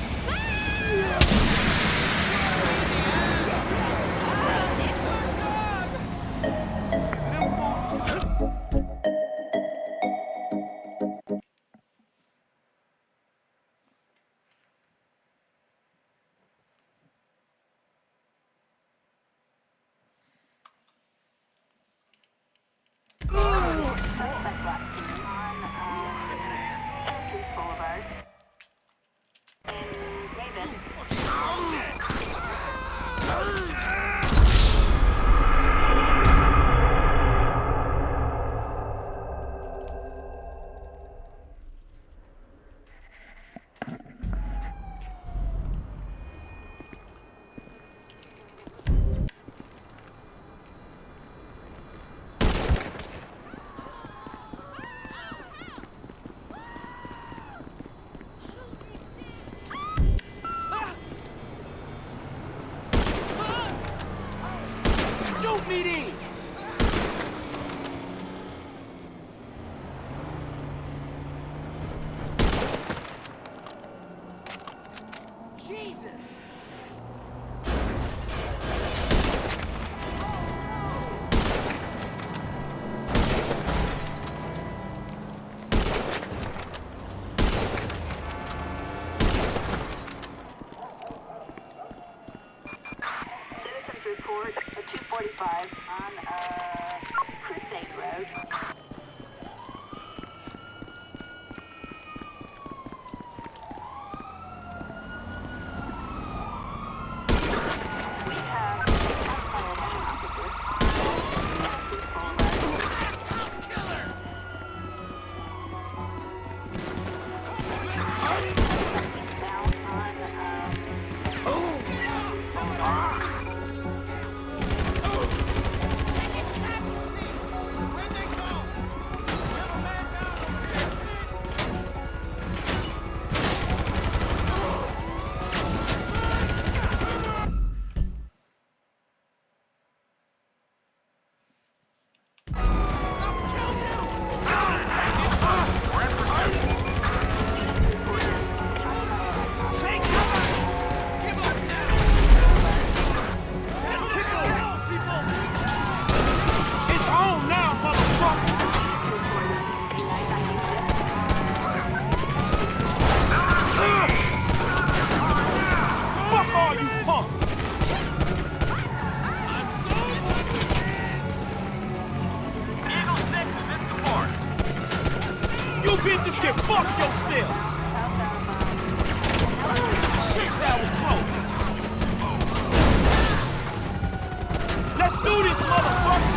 Shoot me then! Jesus! Report a 245 on Crusade Road. We have You bitches can fuck yourself! Shit, that was close! Let's do this, motherfucker!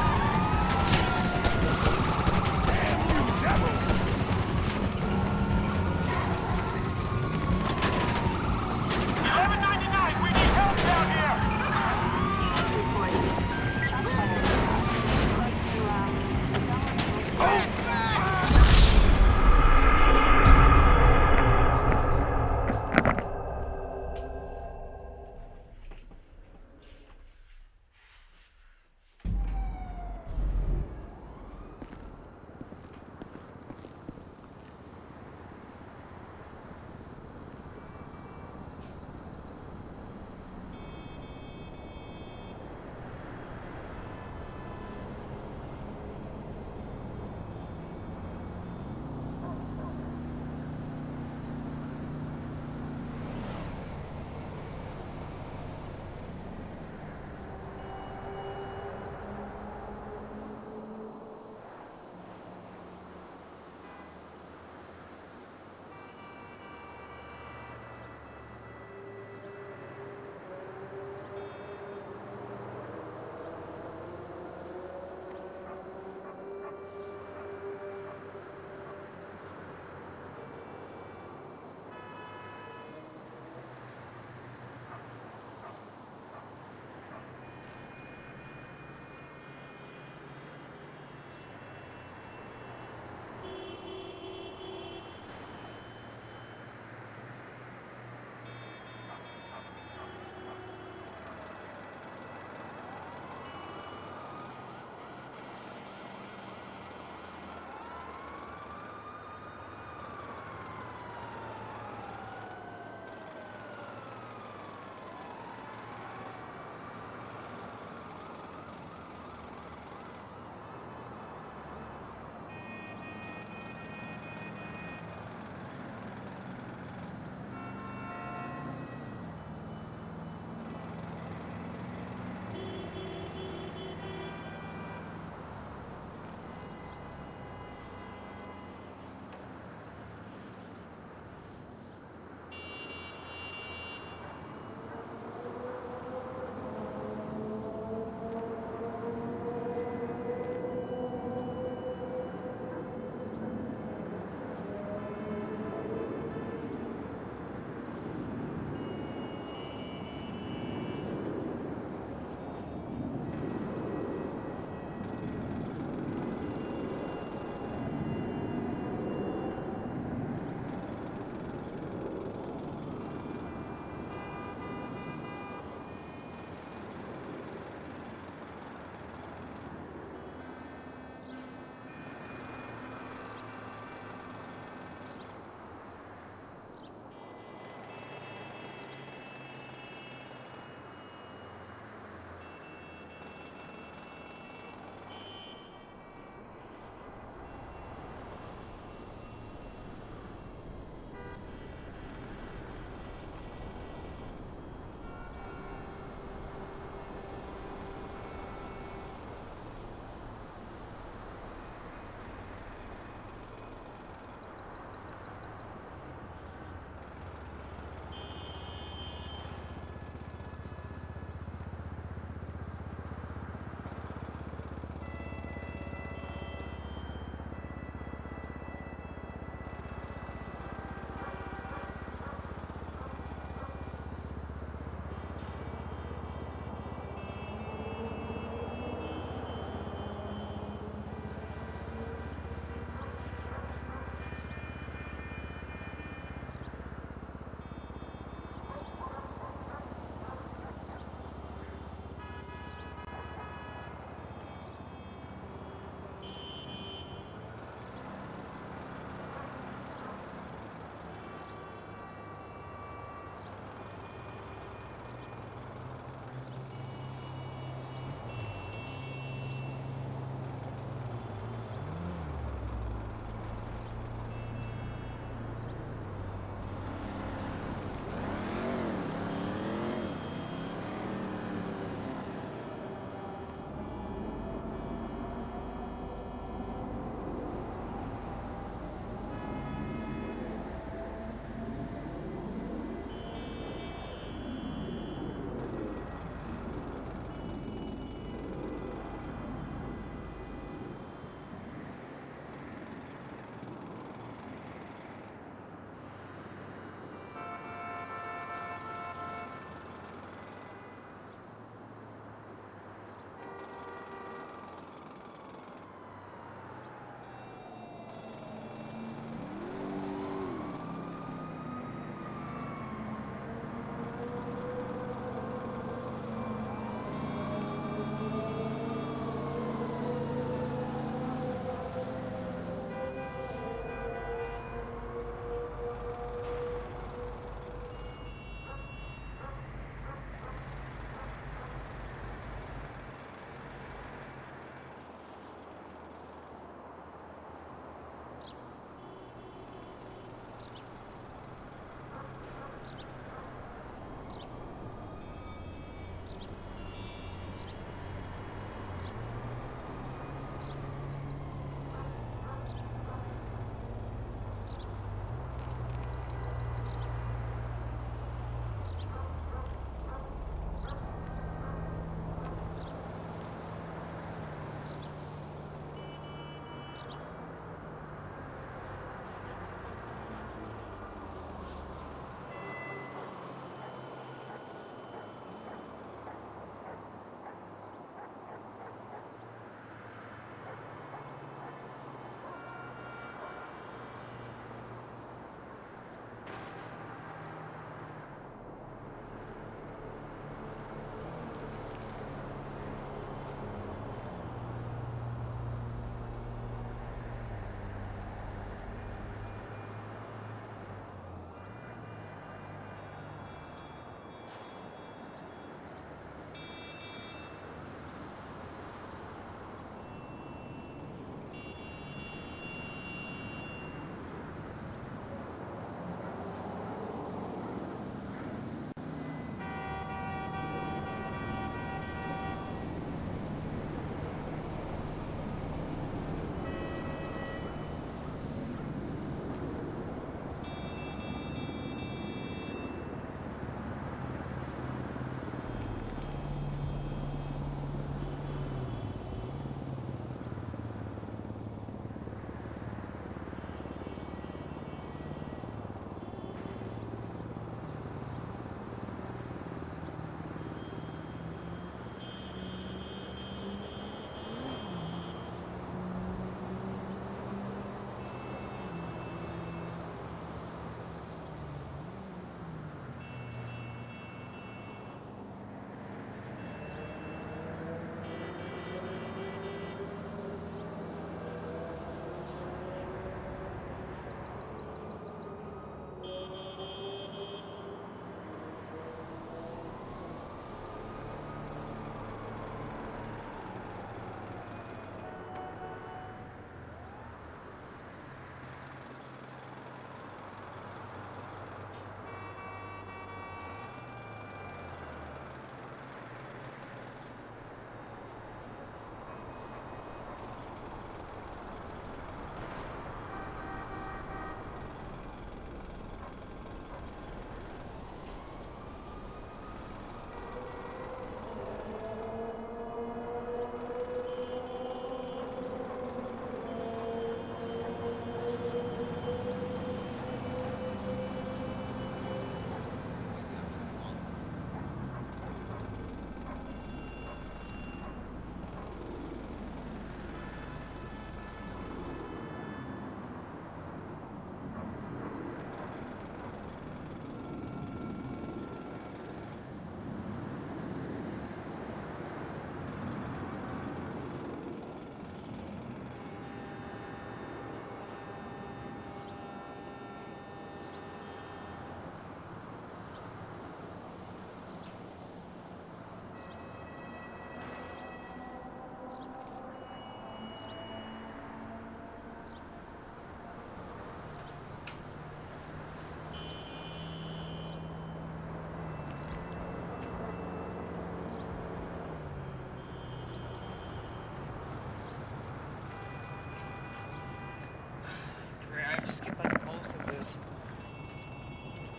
skip like most of this.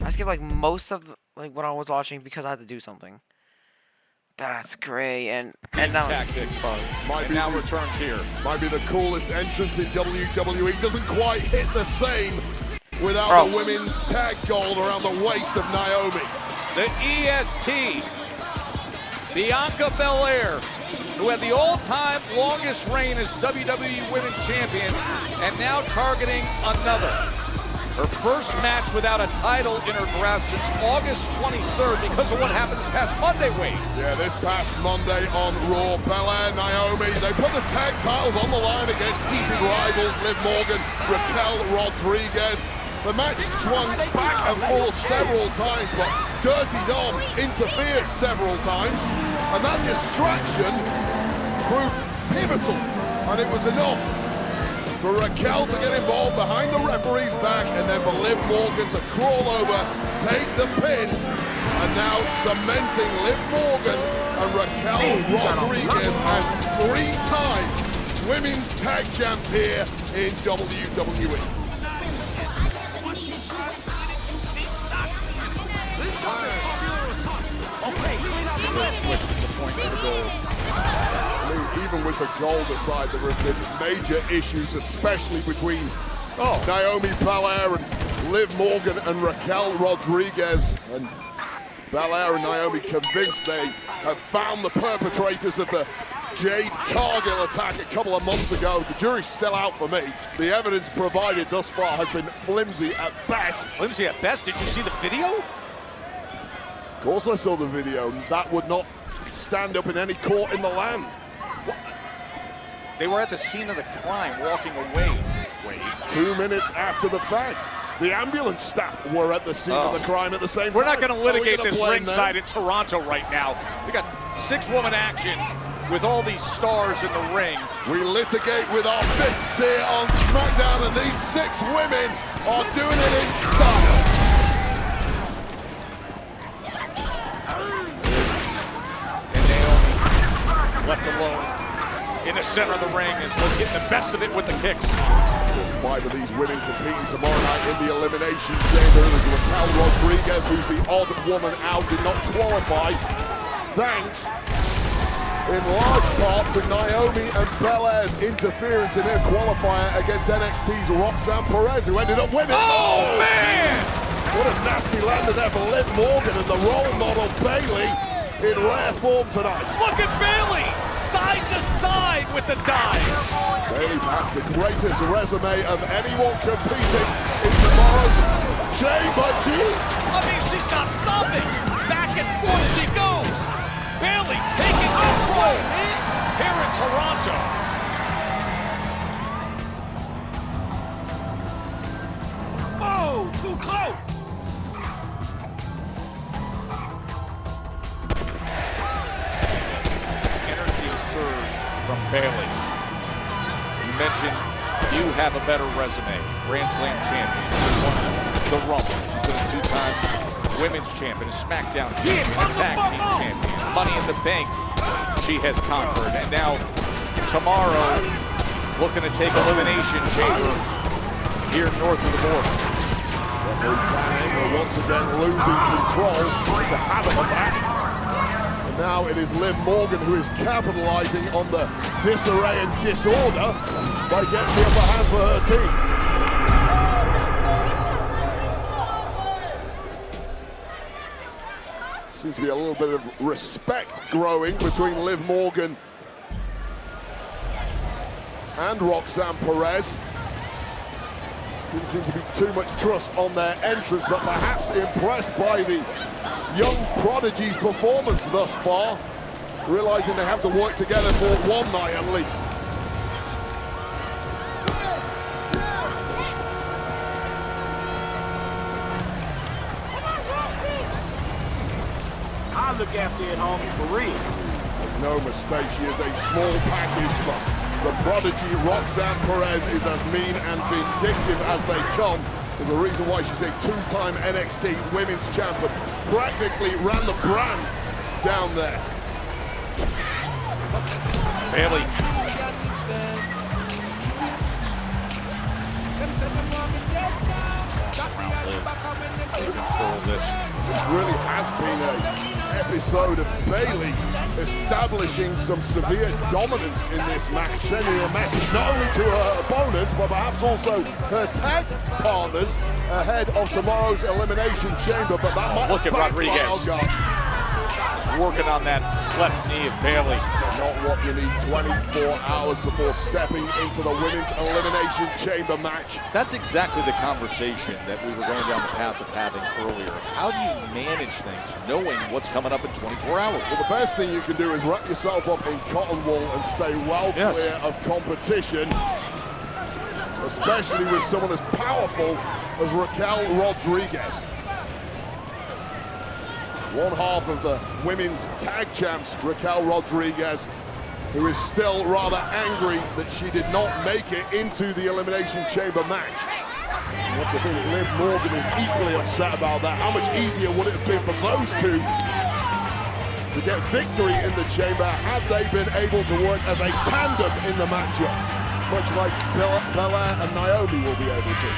I skipped like most of like what I was watching because I had to do something. That's great, and now tactics, and now returns here. Might be the coolest entrance in WWE. Doesn't quite hit the same without the women's tag gold around the waist of Naomi. The EST, Bianca Belair, who had the all-time longest reign as WWE Women's Champion, and now targeting another. Her first match without a title in her grasp since August 23rd because of what happened this past Monday, Wade. Yeah, this past Monday on Raw, Belair, Naomi, they put the tag titles on the line against heated rivals Liv Morgan, Raquel Rodriguez. The match swung back and forth several times, but Dirty Dom interfered several times, and that distraction proved pivotal, and it was enough for Raquel to get involved behind the referee's back, and then for Liv Morgan to crawl over, take the pin, and now cementing Liv Morgan and Raquel Rodriguez as three-time women's tag champs here in WWE. Even with the gold aside, there have been major issues, especially between Naomi Belair and Liv Morgan and Raquel Rodriguez. And Belair and Naomi convinced they have found the perpetrators of the Jade Cargill attack a couple of months ago. The jury's still out for me. The evidence provided thus far has been flimsy at best. Flimsy at best? Did you see the video? Of course I saw the video. That would not stand up in any court in the land. What? They were at the scene of the crime, walking away. Wait. 2 minutes after the fact. The ambulance staff were at the scene of the crime at the same time. We're not going to litigate this ringside in Toronto right now. We got 6-woman action with all these stars in the ring. We litigate with our fists here on SmackDown, and these 6 women are doing it in style. Left alone in the center of the ring is getting the best of it with the kicks. 5 of these women competing tomorrow night in the Elimination Chamber. There's Raquel Rodriguez, who's the odd woman out, did not qualify. Thanks in large part to Naomi and Belair's interference in her qualifier against NXT's Roxanne Perez, who ended up winning. Oh man! What a nasty lander there for Liv Morgan and the role model Bayley in rare form tonight. Look at Bayley, side to side with the dive. Bayley perhaps the greatest resume of anyone competing in tomorrow's Chamber. Jeez. I mean, she's not stopping. Back and forth she goes. Bayley taking control here in Toronto. Oh, too close. From Bayley. You mentioned you have a better resume. Grand Slam champion. She won the Rumble. She's been a 2-time women's champion, a SmackDown champion, a tag team champion. Money in the Bank she has conquered. And now, tomorrow, looking to take Elimination Chamber here north of the border. Once again losing control. It's a habit of that. Now it is Liv Morgan who is capitalizing on the disarray and disorder by getting the upper hand for her team. Seems to be a little bit of respect growing between Liv Morgan and Roxanne Perez. Didn't seem to be too much trust on their entrance, but perhaps impressed by the young prodigy's performance thus far, realizing they have to work together for one night at least. I'll look after it, homie, for real. Make no mistake, she is a small package, but the prodigy Roxanne Perez is as mean and vindictive as they come. There's a reason why she's a 2-time NXT Women's Champion. Practically ran the brand down there. Bayley. Control this. This really has been an episode of Bayley establishing some severe dominance in this match, sending a message not only to her opponents, but perhaps also her tag partners ahead of tomorrow's Elimination Chamber. But that might look at Rodriguez. Working on that left knee of Bayley. Not what you need 24 hours before stepping into the Women's Elimination Chamber match. That's exactly the conversation that we were going down the path of having earlier. How do you manage things knowing what's coming up in 24 hours? Well, the best thing you can do is wrap yourself up in cotton wool and stay well clear of competition, especially with someone as powerful as Raquel Rodriguez. One half of the women's tag champs, Raquel Rodriguez, who is still rather angry that she did not make it into the Elimination Chamber match. You have to think Liv Morgan is equally upset about that. How much easier would it have been for those two to get victory in the chamber had they been able to work as a tandem in the matchup, much like Belair and Naomi will be able to.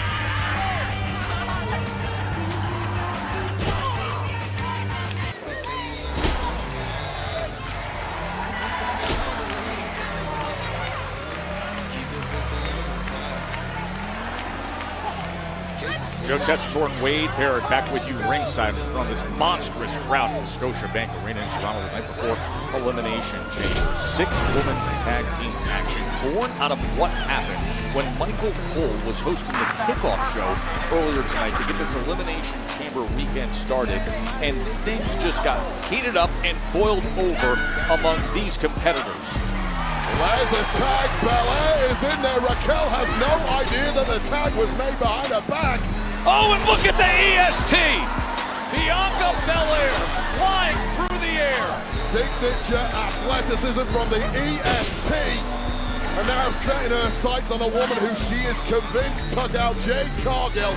Joe Tessitore and Wade Barrett back with you ringside from this monstrous crowd at the Scotiabank Arena in Toronto the night before Elimination Chamber. 6-woman tag team action born out of what happened when Michael Cole was hosting the kickoff show earlier tonight to get this Elimination Chamber weekend started, and things just got heated up and boiled over among these competitors. There's a tag. Belair is in there. Raquel has no idea that the tag was made behind her back. Oh, and look at the EST! Bianca Belair flying through the air. Signature athleticism from the EST. And now setting her sights on a woman who she is convinced took out Jade Cargill.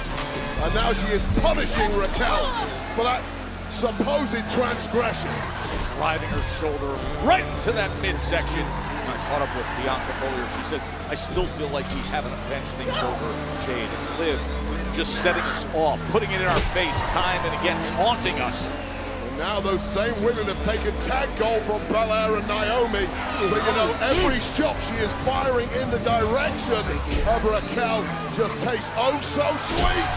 And now she is punishing Raquel for that supposed transgression. Driving her shoulder right into that midsection. I caught up with Bianca earlier. She says, I still feel like we haven't avenged things over Jade and Liv. Just setting us off, putting it in our face time and again, taunting us. And now those same women have taken tag gold from Belair and Naomi. So you know every shot she is firing in the direction of Raquel just tastes oh so sweet.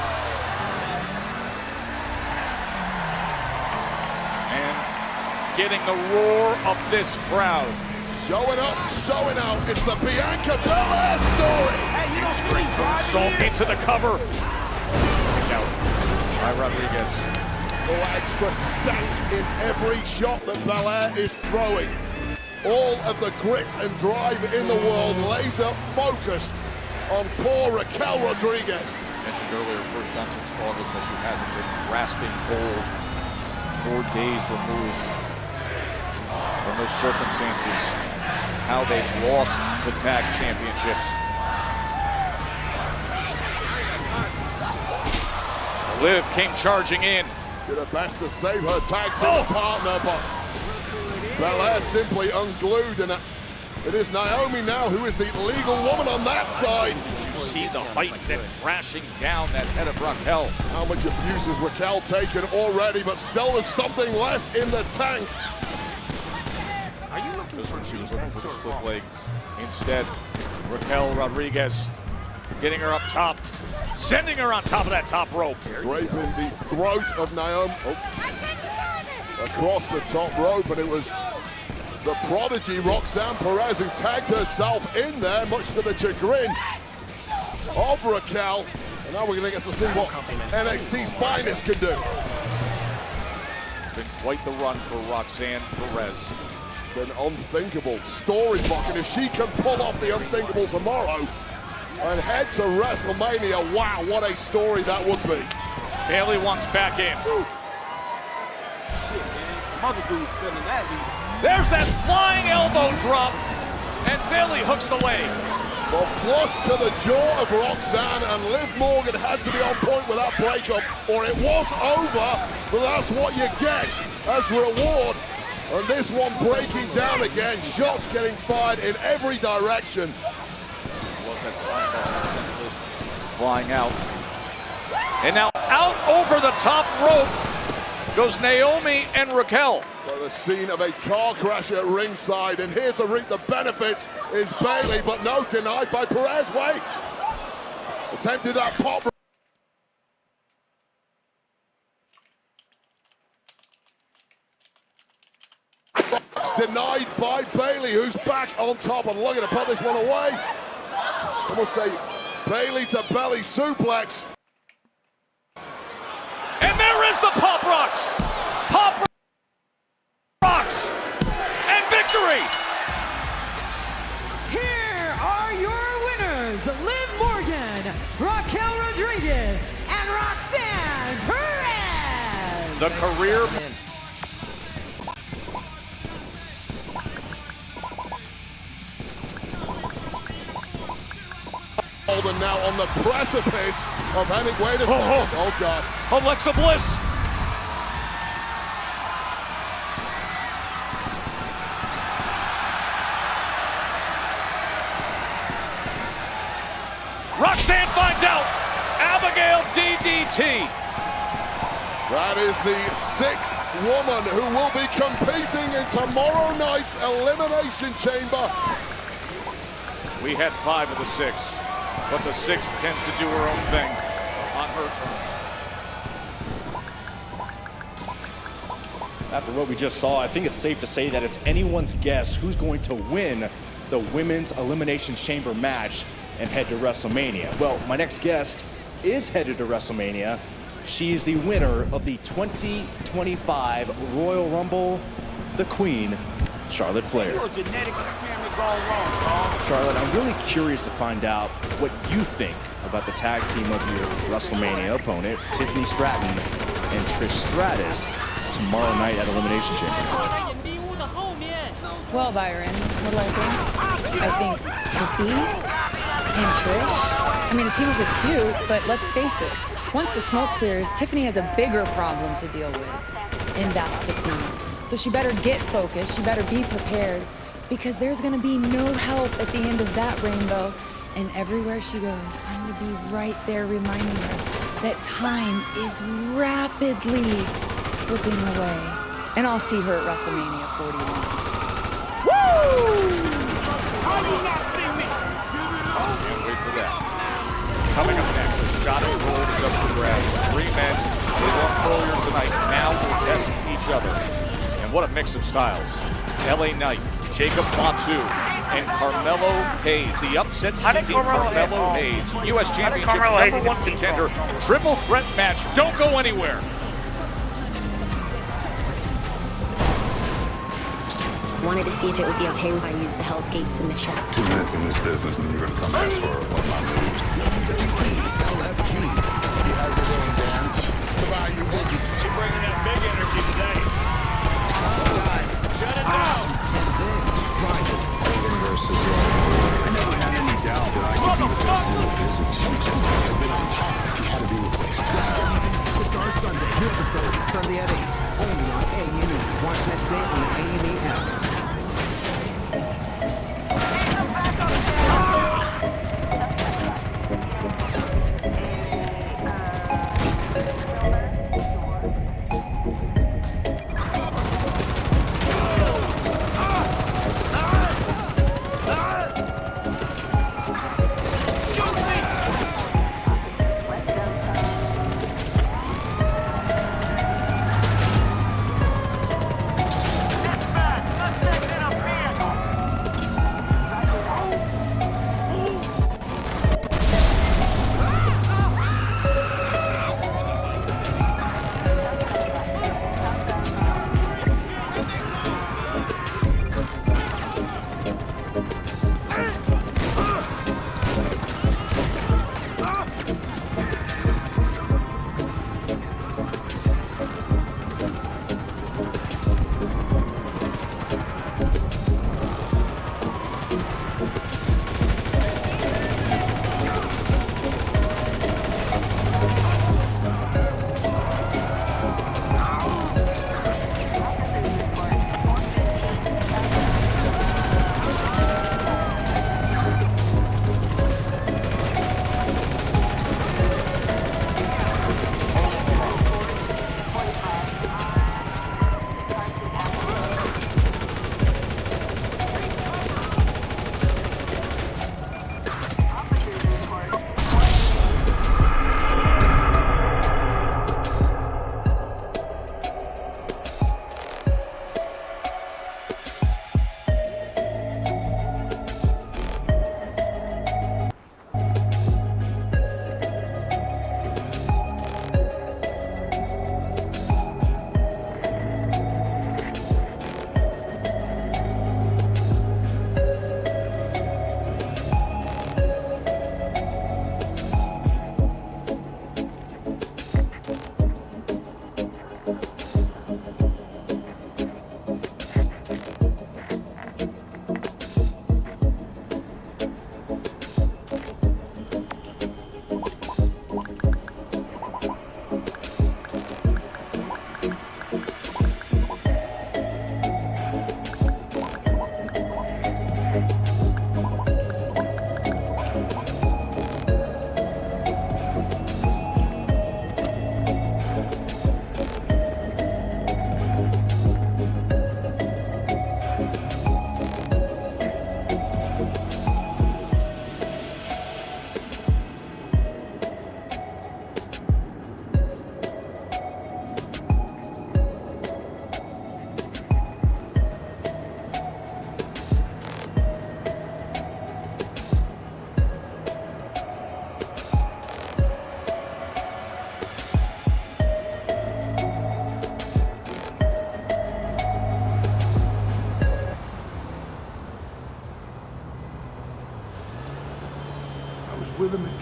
Getting the roar of this crowd. Showing up, showing out. It's the Bianca Belair story. Hey, you don't scream drive So into the cover. Out by Rodriguez. Oh, extra stank in every shot that Belair is throwing. All of the grit and drive in the world, laser focused on poor Raquel Rodriguez. Mentioned earlier, first time since August that she hasn't been grasping hold. 4 days removed from those circumstances, how they lost the tag championships. Liv came charging in. Did her best to save her tag team partner, but Belair simply unglued, and it is Naomi now who is the legal woman on that side. You see the height then crashing down that head of Raquel. How much abuse has Raquel taken already, but still there's something left in the tank. Are you looking This for one she was looking defense for the or split leg. Instead, Raquel Rodriguez getting her up top, sending her on top of that top rope. Draping the throat of Naomi across the top rope, and it was the prodigy Roxanne Perez who tagged herself in there, much to the chagrin of Raquel. And now we're going to get to see what NXT's finest can do. Been quite the run for Roxanne Perez. Been unthinkable. Storybook, and if she can pull off the unthinkable tomorrow and head to WrestleMania, wow, what a story that would be. Bayley wants back in. shit, man? Some other dudes feeling that lead. There's that flying elbow drop, and Bayley hooks the leg. Well, flush to the jaw of Roxanne, and Liv Morgan had to be on point with that breakup, or it was over, but that's what you get as reward. And this one breaking down again, shots getting fired in every direction. Was that spine buster sent Liv flying out. And now out over the top rope goes Naomi and Raquel. So the scene of a car crash at ringside, and here to reap the benefits is Bailey, but no, denied by Perez. Wait! Attempted that pop. Denied by Bailey, who's back on top and looking to put this one away. Almost a Bailey to belly suplex. And there is the Pop Rocks! Pop Rocks! And victory! Here are your winners, Liv Morgan, Raquel Rodriguez, and Roxanne Perez. The career... And now on the precipice of having, wait a second, oh God. Alexa Bliss. Roxanne finds out. Abigail DDT. That is the sixth woman who will be competing in tomorrow night's Elimination Chamber. We had 5 of the 6. But the 6th tends to do her own thing on her terms. After what we just saw, I think it's safe to say that it's anyone's guess who's going to win the Women's Elimination Chamber match and head to WrestleMania. Well, my next guest is headed to WrestleMania. She is the winner of the 2025 Royal Rumble, the Queen, Charlotte Flair. You're a genetic experiment gone wrong, dog. Charlotte, I'm really curious to find out what you think about the tag team of your WrestleMania opponent, Tiffany Stratton and Trish Stratus, tomorrow night at Elimination Chamber. Well, Byron, what do I think? I think Tiffy and Trish. I mean, the team up is cute, but let's face it. Once the smoke clears, Tiffany has a bigger problem to deal with, and that's the Queen. So she better get focused, she better be prepared, because there's gonna be no help at the end of that rainbow. And everywhere she goes, I'm gonna be right there reminding her that time is rapidly slipping away. And I'll see her at WrestleMania 41. Woo! Can't wait for that. Coming up next, the shot and roll is up for grabs. 3 men, they won earlier tonight, now will test each other. And what a mix of styles. LA Knight, Jacob Fatu, and Carmelo Hayes. The upset-seeking Carmelo Hayes, U.S. Championship #1 contender, triple threat match. Don't go anywhere. Wanted to see if it would be okay if I used the Hell's Gate submission. 2 minutes in this business and you're gonna come ask for one of my moves. LFG. He has his own dance. She's bringing that big energy today. Shut it down. I never had any doubt that I could be the best in the business. I've been on top. He had to be replaced. Superstar Sunday. New episodes Sunday at 8. Only on A&E. Watch next day on the A&E app.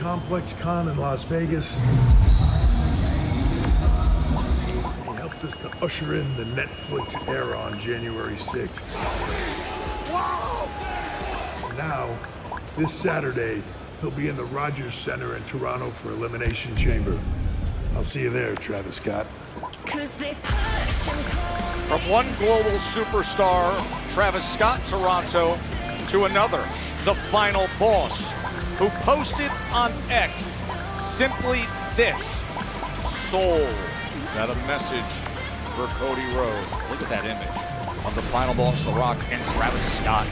Complex Con in Las Vegas. He helped us to usher in the Netflix era on January 6th. Now, this Saturday, he'll be in the Rogers Center in Toronto for Elimination Chamber. I'll see you there, Travis Scott. From one global superstar, Travis Scott, Toronto, to another, the final boss, who posted on X simply this: soul. Is that a message for Cody Rhodes? Look at that image of the final boss, The Rock, and Travis Scott.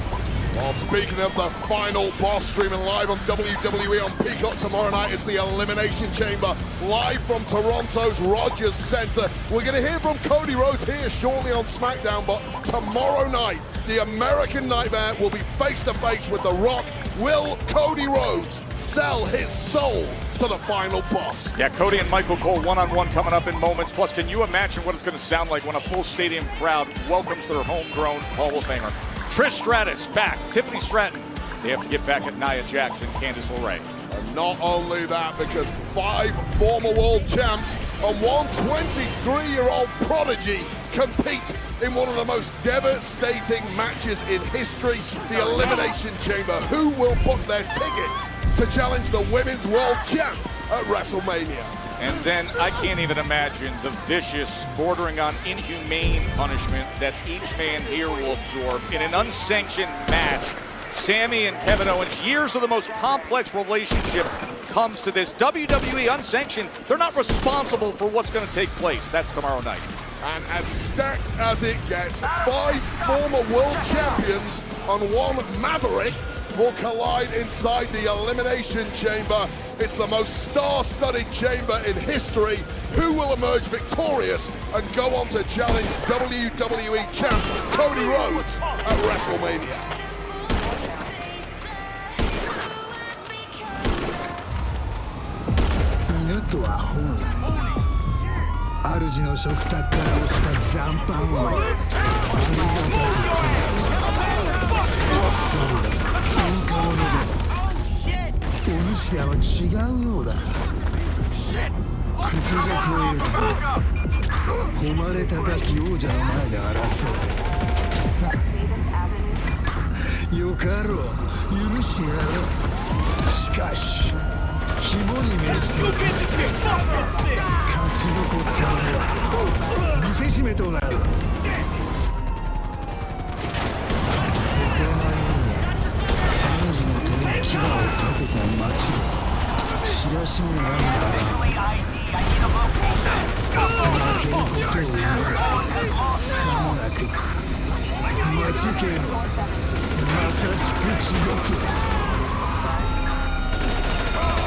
Well, speaking of the final boss, streaming live on WWE on Peacock tomorrow night is the Elimination Chamber, live from Toronto's Rogers Center. We're going to hear from Cody Rhodes here shortly on SmackDown, but tomorrow night, the American Nightmare will be face-to-face with The Rock. Will Cody Rhodes sell his soul to the final boss? Yeah, Cody and Michael Cole one-on-one coming up in moments. Plus, can you imagine what it's going to sound like when a full stadium crowd welcomes their homegrown Hall of Famer? Trish Stratus back, Tiffany Stratton. They have to get back at Nia Jax and Candice LeRae. And not only that, because 5 former world champs and one 23-year-old prodigy compete in one of the most devastating matches in history, the Elimination Chamber. Who will book their ticket to challenge the Women's World Champ at WrestleMania? And then I can't even imagine the vicious, bordering on inhumane punishment that each man here will absorb in an unsanctioned match. Sami and Kevin Owens, years of the most complex relationship comes to this. WWE unsanctioned, they're not responsible for what's going to take place. That's tomorrow night. And as stacked as it gets, 5 former world champions and one Maverick will collide inside the Elimination Chamber. It's the most star-studded chamber in history. Who will emerge victorious and go on to challenge WWE champ Cody Rhodes at WrestleMania?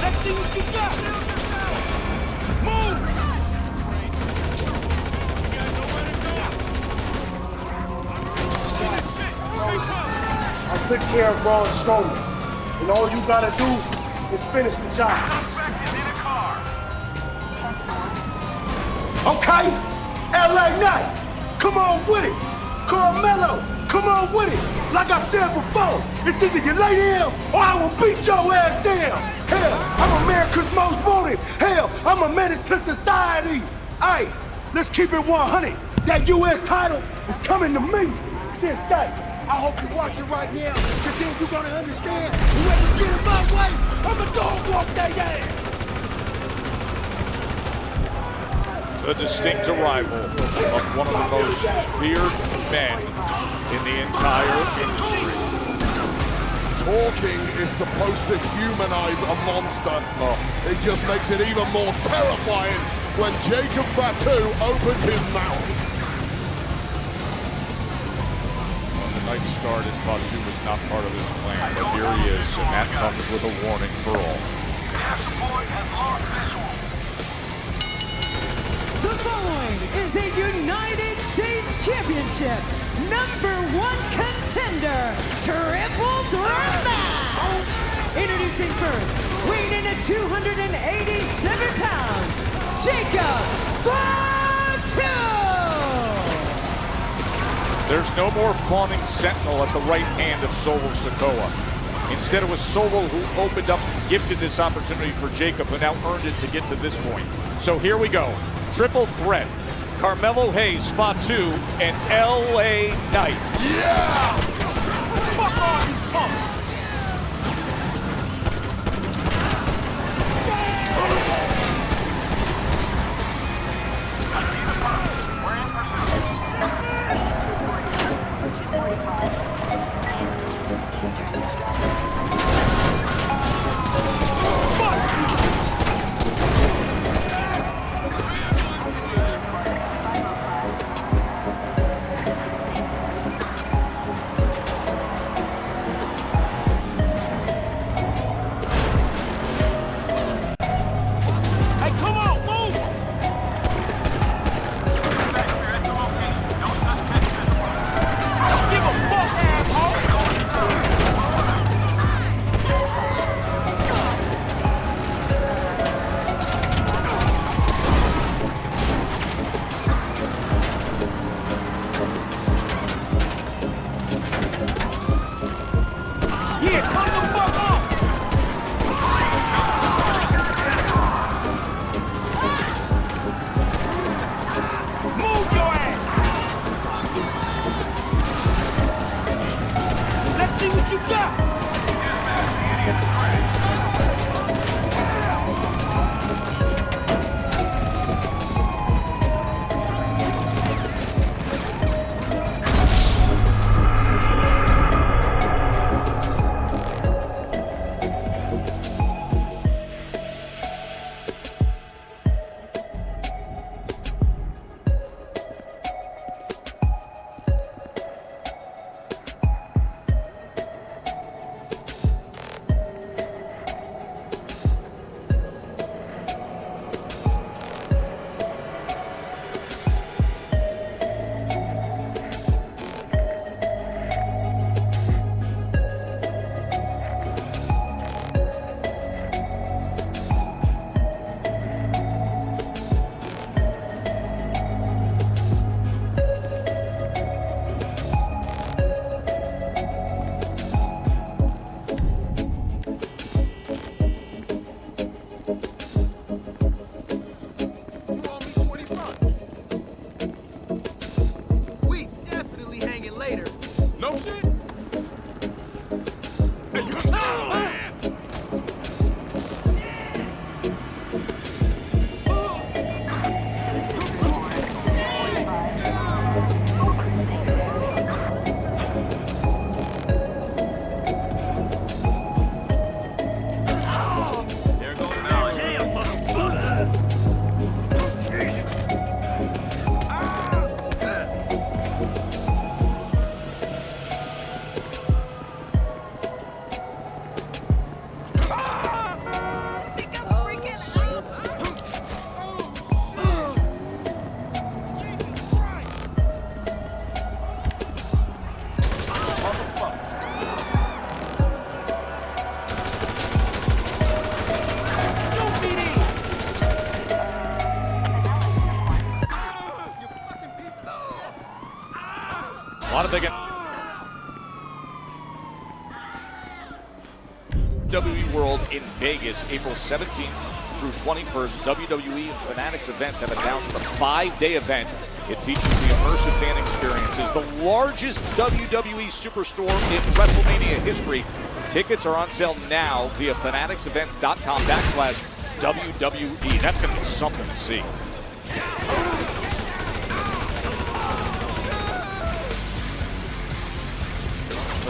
Let's see what you got. Move. I took care of Braun Strowman, and all you gotta do is finish the job. Okay, LA Knight, come on with it. Carmelo, come on with it. Like I said before, it's either you lay down or I will beat your ass down. Hell, I'm America's most wanted. Hell, I'm a menace to society. Hey, let's keep it 100. That U.S. title is coming to me. Shit, stay. I hope you're watching right now, because then you're gonna understand whoever get in my way, I'm a dog walk that ass. The distinct arrival of one of the most feared men in the entire industry. Talking is supposed to humanize a monster. It just makes it even more terrifying when Jacob Fatu opens his mouth. When the night started, Fatu was not part of his plan, but here he is, and that comes with a warning for all. The following is a United States Championship #1 contender triple threat match. Introducing first, weighing in at 287 pounds, Jacob Fatu. There's no more fawning sentinel at the right hand of Solo Sikoa. Instead, it was Solo who opened up gifted this opportunity for Jacob, who now earned it to get to this point. So here we go. Triple threat. Carmelo Hayes, spot 2, and LA Knight. Yeah! Fuck on, you punk! A lot of big WWE World in Vegas, April 17th through 21st. WWE and Fanatics Events have announced the 5-day event. It features the immersive fan experiences, the largest WWE superstore in WrestleMania history. Tickets are on sale now via fanaticsevents.com/WWE. That's going to be something to see.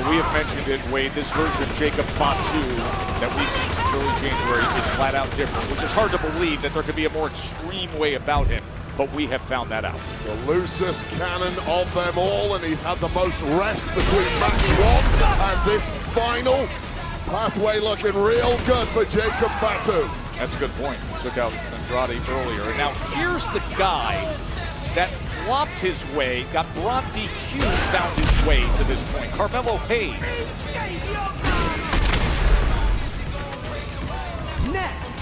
We have mentioned it, Wade, this version of Jacob Bot 2 that we've seen since early January is flat out different, which is hard to believe that there could be a more extreme way about him, but we have found that out. The loosest cannon of them all, and he's had the most rest between match 1 and this final. Pathway looking real good for Jacob Fatu. That's a good point. Took out Andrade earlier. And now here's the guy that flopped his way, got brought DQ, found his way to this point. Carmelo Hayes. Next,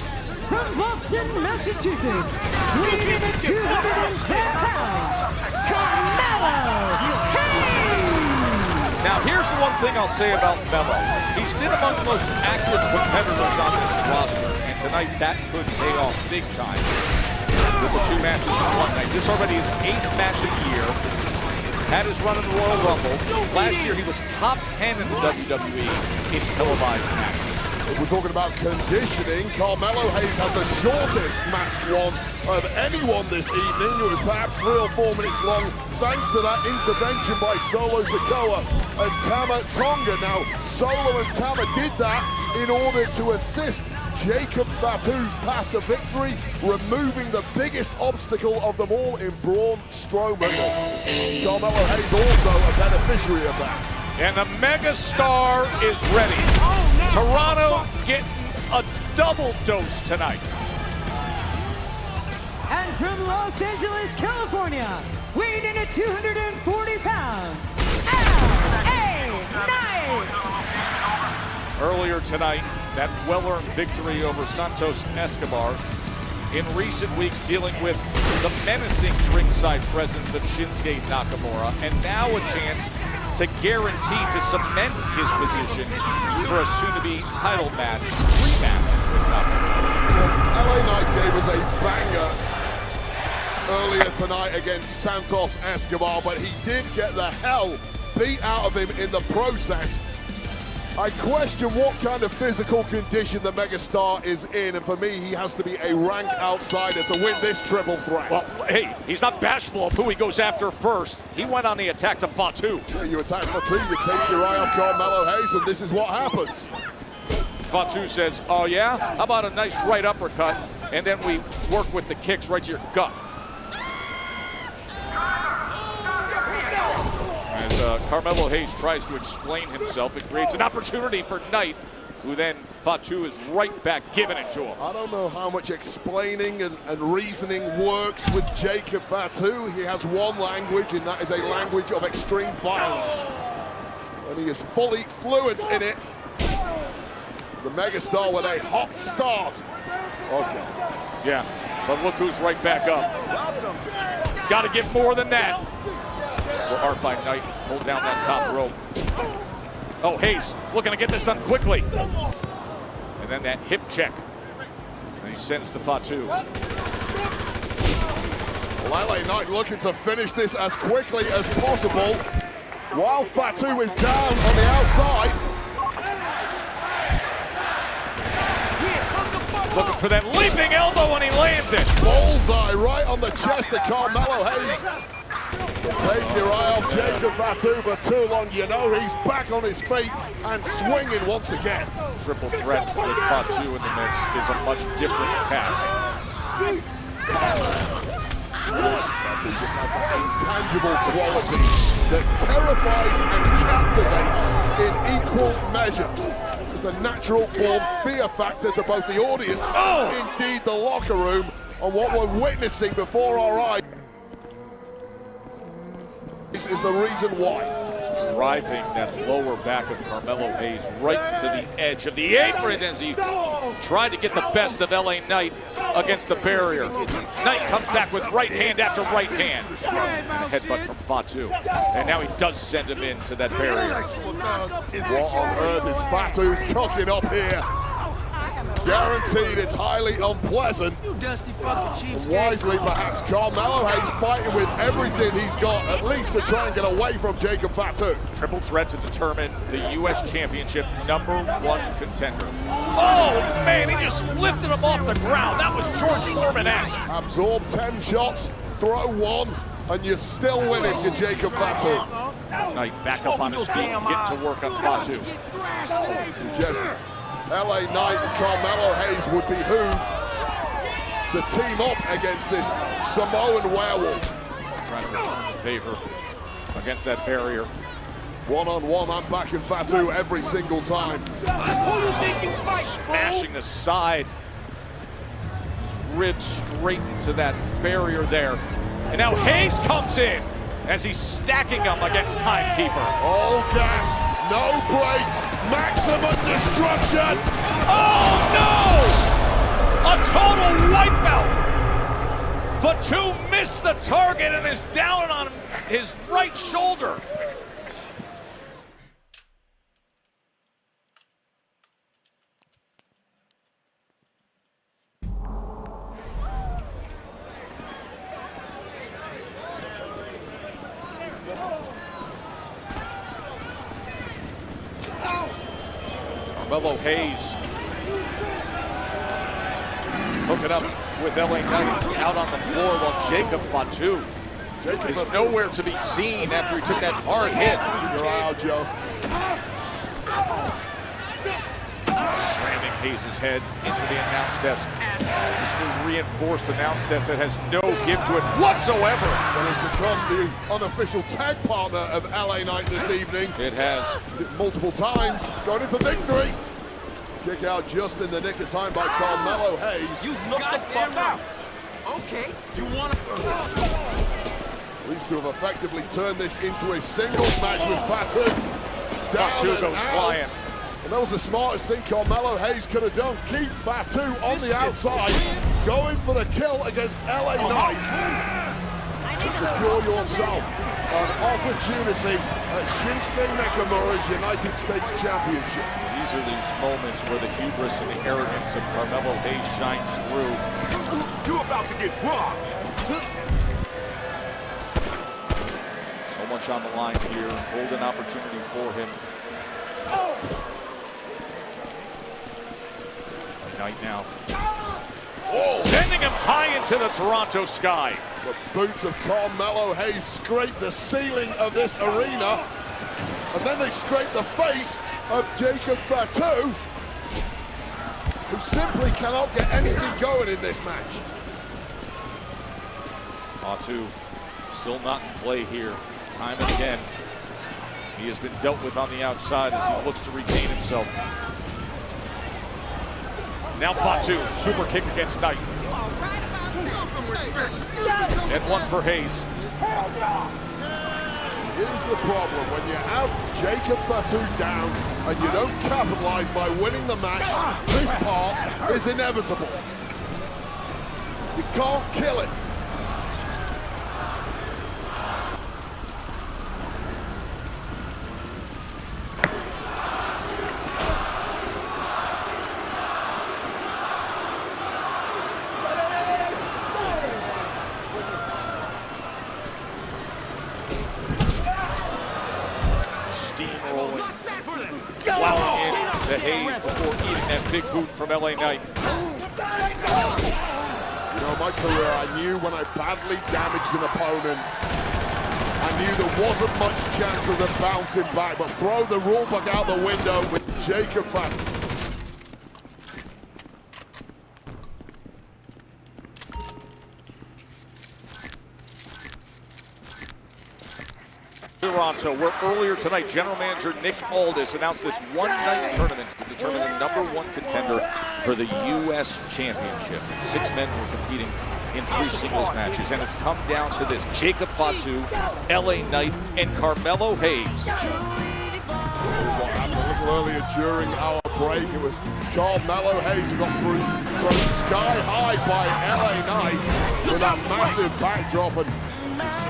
from Boston, Massachusetts, weighing in at 210 pounds, Carmelo Hayes! Now here's the one thing I'll say about Melo. He's been in among the most active competitors on this roster, and tonight that could pay off big time with the 2 matches in one night. This already is 8th match of the year. Had his run in the Royal Rumble. Last year he was top 10 in the WWE in televised matches. If we're talking about conditioning, Carmelo Hayes had the shortest match one of anyone this evening. It was perhaps 3 or 4 minutes long, thanks to that intervention by Solo Sikoa and Tama Tonga. Now, Solo and Tama did that in order to assist Jacob Fatu's path to victory, removing the biggest obstacle of them all in Braun Strowman. Carmelo Hayes also a beneficiary of that. And the megastar is ready. Toronto getting a double dose tonight. And from Los Angeles, California, weighing in at 240 pounds, L.A. Knight. Earlier tonight, that well-earned victory over Santos Escobar. In recent weeks, dealing with the menacing ringside presence of Shinsuke Nakamura, and now a chance to guarantee to cement his position for a soon-to-be title match, rematch with Nakamura. LA Knight gave us a banger earlier tonight against Santos Escobar, but he did get the hell beat out of him in the process. I question what kind of physical condition the megastar is in, and for me, he has to be a rank outsider to win this triple threat. Well, hey, he's not bashful of who he goes after first. He went on the attack to Fatu. Yeah, you attack Fatu, you take your eye off Carmelo Hayes, and this is what happens. Fatu says, oh yeah? How about a nice right uppercut, and then we work with the kicks right to your gut. As Carmelo Hayes tries to explain himself, it creates an opportunity for Knight, who then Fatu is right back giving it to him. I don't know how much explaining and reasoning works with Jacob Fatu. He has one language, and that is a language of extreme violence. And he is fully fluent in it. The megastar with a hot start. Okay. Yeah, but look who's right back up. Got to get more than that. Art by Knight, hold down that top rope. Oh, Hayes looking to get this done quickly. And then that hip check. And he sends to Fatu. Well, LA Knight looking to finish this as quickly as possible while Fatu is down on the outside. Looking for that leaping elbow when he lands it. Bullseye right on the chest of Carmelo Hayes. Take your eye off Jacob Fatu for too long. You know he's back on his feet and swinging once again. Triple threat with Fatu in the mix is a much different task. Fatu just has that intangible quality that terrifies and captivates in equal measure. Just a natural born fear factor to both the audience and indeed the locker room on what we're witnessing before our eyes. This is the reason why. Driving that lower back of Carmelo Hayes right to the edge of the apron as he tried to get the best of LA Knight against the barrier. Knight comes back with right hand after right hand. And a headbutt from Fatu. And now he does send him into that barrier. What on earth is Fatu cooking up here? Guaranteed it's highly unpleasant. You dusty fucking cheapskate. Wisely, perhaps, Carmelo Hayes fighting with everything he's got, at least to try and get away from Jacob Fatu. Triple threat to determine the U.S. Championship #1 contender. Oh, man, he just lifted him off the ground. That was George Foreman-esque. Absorb 10 shots, throw one, and you're still winning, you Jacob Fatu. Knight back up on his feet, get to work on Fatu. LA Knight and Carmelo Hayes would behoove to team up against this Samoan werewolf. Trying to return the favor against that barrier. One-on-one, I'm backing Fatu every single time. Smashing the side. His ribs straight into that barrier there. And now Hayes comes in as he's stacking them against Timekeeper. All gas, no brakes, maximum destruction. Oh no! A total wipeout. Fatu missed the target and is down on his right shoulder. Carmelo Hayes hooking up with LA Knight out on the floor while Jacob Fatu is nowhere to be seen after he took that hard hit. Your eye out, Joe. Slamming Hayes' head into the announce desk. This new reinforced announce desk that has no give to it whatsoever. Well, it's become the unofficial tag partner of LA Knight this evening. It has. Multiple times, going in for victory. Kick out just in the nick of time by Carmelo Hayes. You knock the fuck out. Okay, you want to... These two have effectively turned this into a singles match with Fatu. Fatu goes flying. And that was the smartest thing Carmelo Hayes could have done. Keep Fatu on the outside, going for the kill against LA Knight. To secure yourself an opportunity at Shinsuke Nakamura's United States Championship. These are these moments where the hubris and the arrogance of Carmelo Hayes shines through. You're about to get robbed. So much on the line here. Golden opportunity for him. Knight now. Sending him high into the Toronto sky. The boots of Carmelo Hayes scrape the ceiling of this arena. And then they scrape the face of Jacob Fatu, who simply cannot get anything going in this match. Fatu still not in play here. Time and again, he has been dealt with on the outside as he looks to regain himself. Now Fatu, super kick against Knight. And one for Hayes. Here's the problem, when you have Jacob Fatu down and you don't capitalize by winning the match, this part is inevitable. You can't kill it. Plowing in to Hayes before eating that big boot from LA Knight. You know, in my career, I knew when I badly damaged an opponent, I knew there wasn't much chance of them bouncing back, but throw the rule book out the window with Jacob Fatu. Toronto, where earlier tonight, General Manager Nick Aldis announced this one-night tournament to determine the #1 contender for the U.S. Championship. 6 men were competing in 3 singles matches, and it's come down to this: Jacob Fatu, LA Knight, and Carmelo Hayes. What happened a little earlier during our break, it was Carmelo Hayes who got thrown sky high by LA Knight with that massive backdrop, and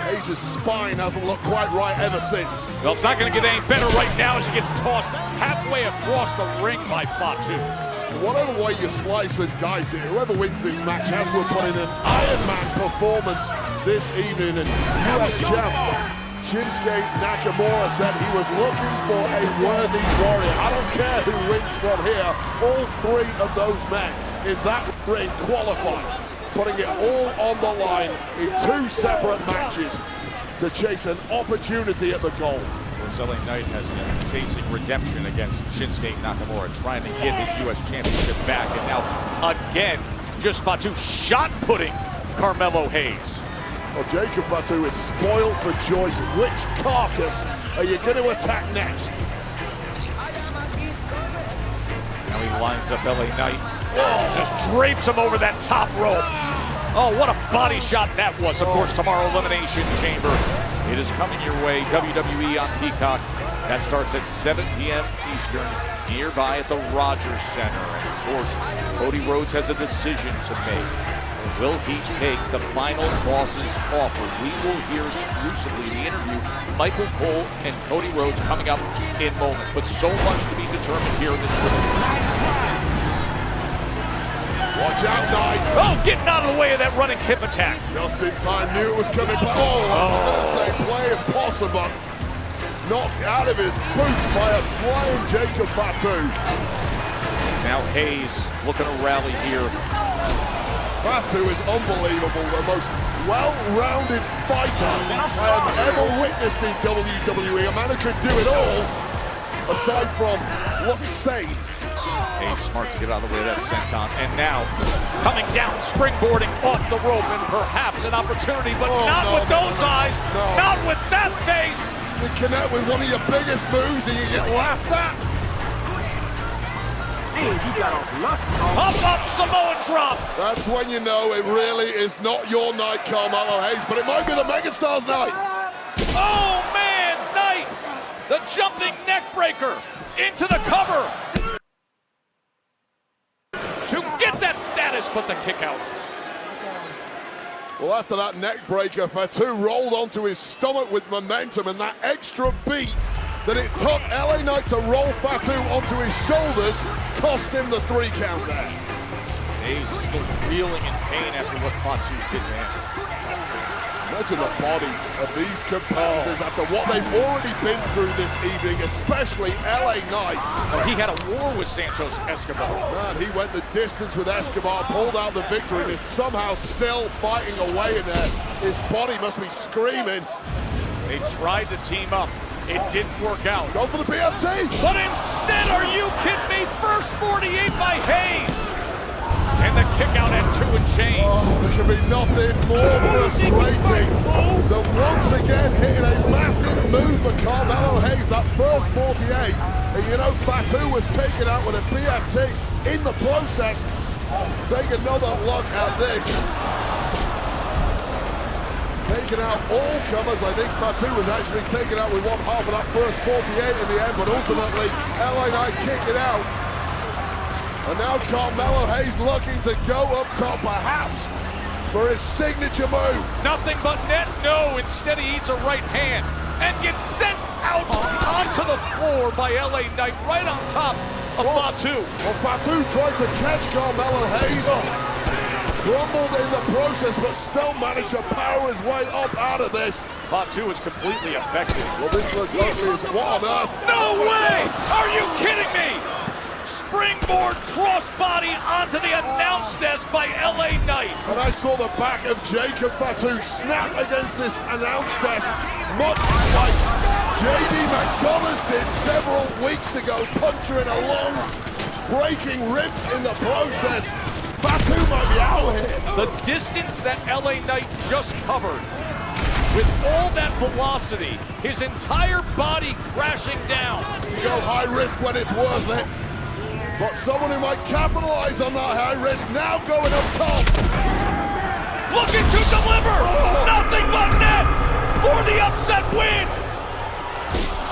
Hayes' spine hasn't looked quite right ever since. Well, it's not going to get any better right now as he gets tossed halfway across the ring by Fatu. Whatever way you slice and dice it, whoever wins this match has to put in an Iron Man performance this evening. And US champ Shinsuke Nakamura said he was looking for a worthy warrior. I don't care who wins from here. All 3 of those men in that ring qualify, putting it all on the line in 2 separate matches to chase an opportunity at the goal. LA Knight has been chasing redemption against Shinsuke Nakamura, trying to get his U.S. Championship back, and now again, just Fatu shot-putting Carmelo Hayes. Well, Jacob Fatu is spoiled for choice. Which carcass are you going to attack next? Now he lines up LA Knight. Oh, just drapes him over that top rope. Oh, what a body shot that was. Of course, tomorrow, Elimination Chamber. It is coming your way, WWE on Peacock. That starts at 7 p.m. Eastern, nearby at the Rogers Center. And of course, Cody Rhodes has a decision to make. Will he take the final boss's offer? We will hear exclusively the interview, Michael Cole and Cody Rhodes, coming up in moments. But so much to be determined here in this preliminary. Watch out, Knight. Oh, getting out of the way of that running hip attack. Just in time, knew it was coming. Oh, that's a play impossible. Knocked out of his boots by a flying Jacob Fatu. Now Hayes looking to rally here. Fatu is unbelievable, the most well-rounded fighter I have ever witnessed in WWE. A man who could do it all, aside from look sane. Hayes smart to get out of the way of that senton. And now, coming down, springboarding off the rope, and perhaps an opportunity, but not with those eyes, not with that face. You connect with one of your biggest moves and you get laughed at. Up, Samoan drop. That's when you know it really is not your night, Carmelo Hayes, but it might be the Megastar's night. Oh, man, Knight, the jumping neck breaker into the cover to get that status, but the kick out. Well, after that neck breaker, Fatu rolled onto his stomach with momentum, and that extra beat that it took LA Knight to roll Fatu onto his shoulders cost him the 3 count there. Hayes is still reeling in pain after what Fatu did, man. Imagine the bodies of these competitors after what they've already been through this evening, especially LA Knight. Oh, he had a war with Santos Escobar. Man, he went the distance with Escobar, pulled out the victory, and is somehow still fighting away in there. His body must be screaming. They tried to team up. It didn't work out. Go for the BFT! But instead, are you kidding me? First 48 by Hayes. And the kick out at 2 and change. Oh, there can be nothing more frustrating than once again hitting a massive move for Carmelo Hayes, that first 48. And you know, Fatu was taken out with a BFT in the process. Take another look at this. Taking out all comers. I think Fatu was actually taken out with one half of that first 48 in the end, but ultimately, LA Knight kicked it out. And now Carmelo Hayes looking to go up top, perhaps, for his signature move. Nothing but net, no. Instead, he eats a right hand and gets sent out onto the floor by LA Knight right on top of Fatu. Well, Fatu tried to catch Carmelo Hayes. Crumbled in the process, but still managed to power his way up out of this. Fatu is completely effective. Well, this looks ugly as what on earth? No way! Are you kidding me? Springboard crossbody onto the announce desk by LA Knight. And I saw the back of Jacob Fatu snap against this announce desk, much like JD McDonald's did several weeks ago, puncturing along, breaking ribs in the process. Fatu might be out here. The distance that LA Knight just covered, with all that velocity, his entire body crashing down. You go high risk when it's worth it. But someone who might capitalize on that high risk now going up top. Looking to deliver. Nothing but net for the upset win.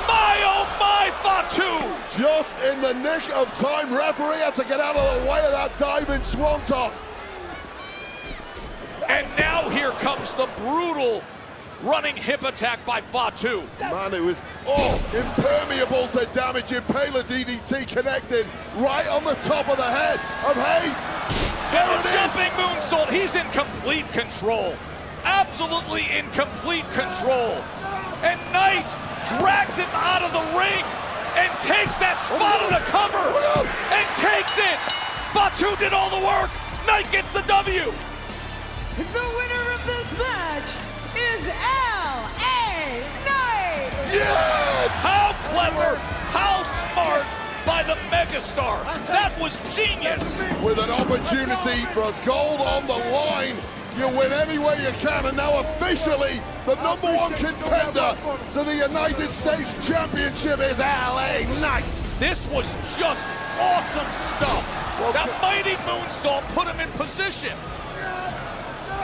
My, oh my, Fatu. Just in the nick of time, referee had to get out of the way of that diving swanton. And now here comes the brutal running hip attack by Fatu. Man, it was impermeable to damage. Impaler DDT connected right on the top of the head of Hayes. And the jumping moonsault, he's in complete control. Absolutely in complete control. And Knight drags him out of the ring and takes that spot on the cover and takes it. Fatu did all the work. Knight gets the W. The winner of this match is LA Knight! Yes! How clever, how smart by the megastar. That was genius. With an opportunity for gold on the line, you win any way you can, and now officially the #1 contender to the United States Championship is LA Knight. This was just awesome stuff. That mighty moonsault put him in position.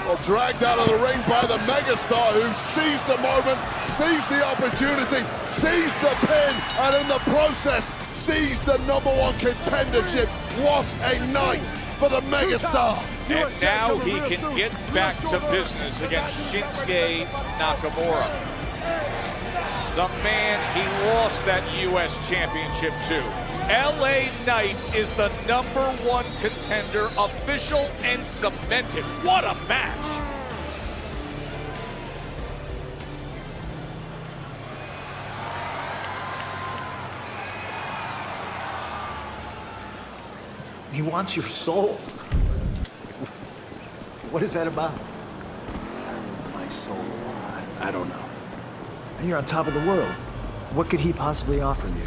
Well, dragged out of the ring by the megastar, who seized the moment, seized the opportunity, seized the pin, and in the process seized the #1 contendership. What a night for the megastar. And now he can get back to business against Shinsuke Nakamura. The man he lost that U.S. Championship to. LA Knight is the #1 contender, official and cemented. What a match! He wants your soul. What is that about? My soul. I don't know. And you're on top of the world. What could he possibly offer you?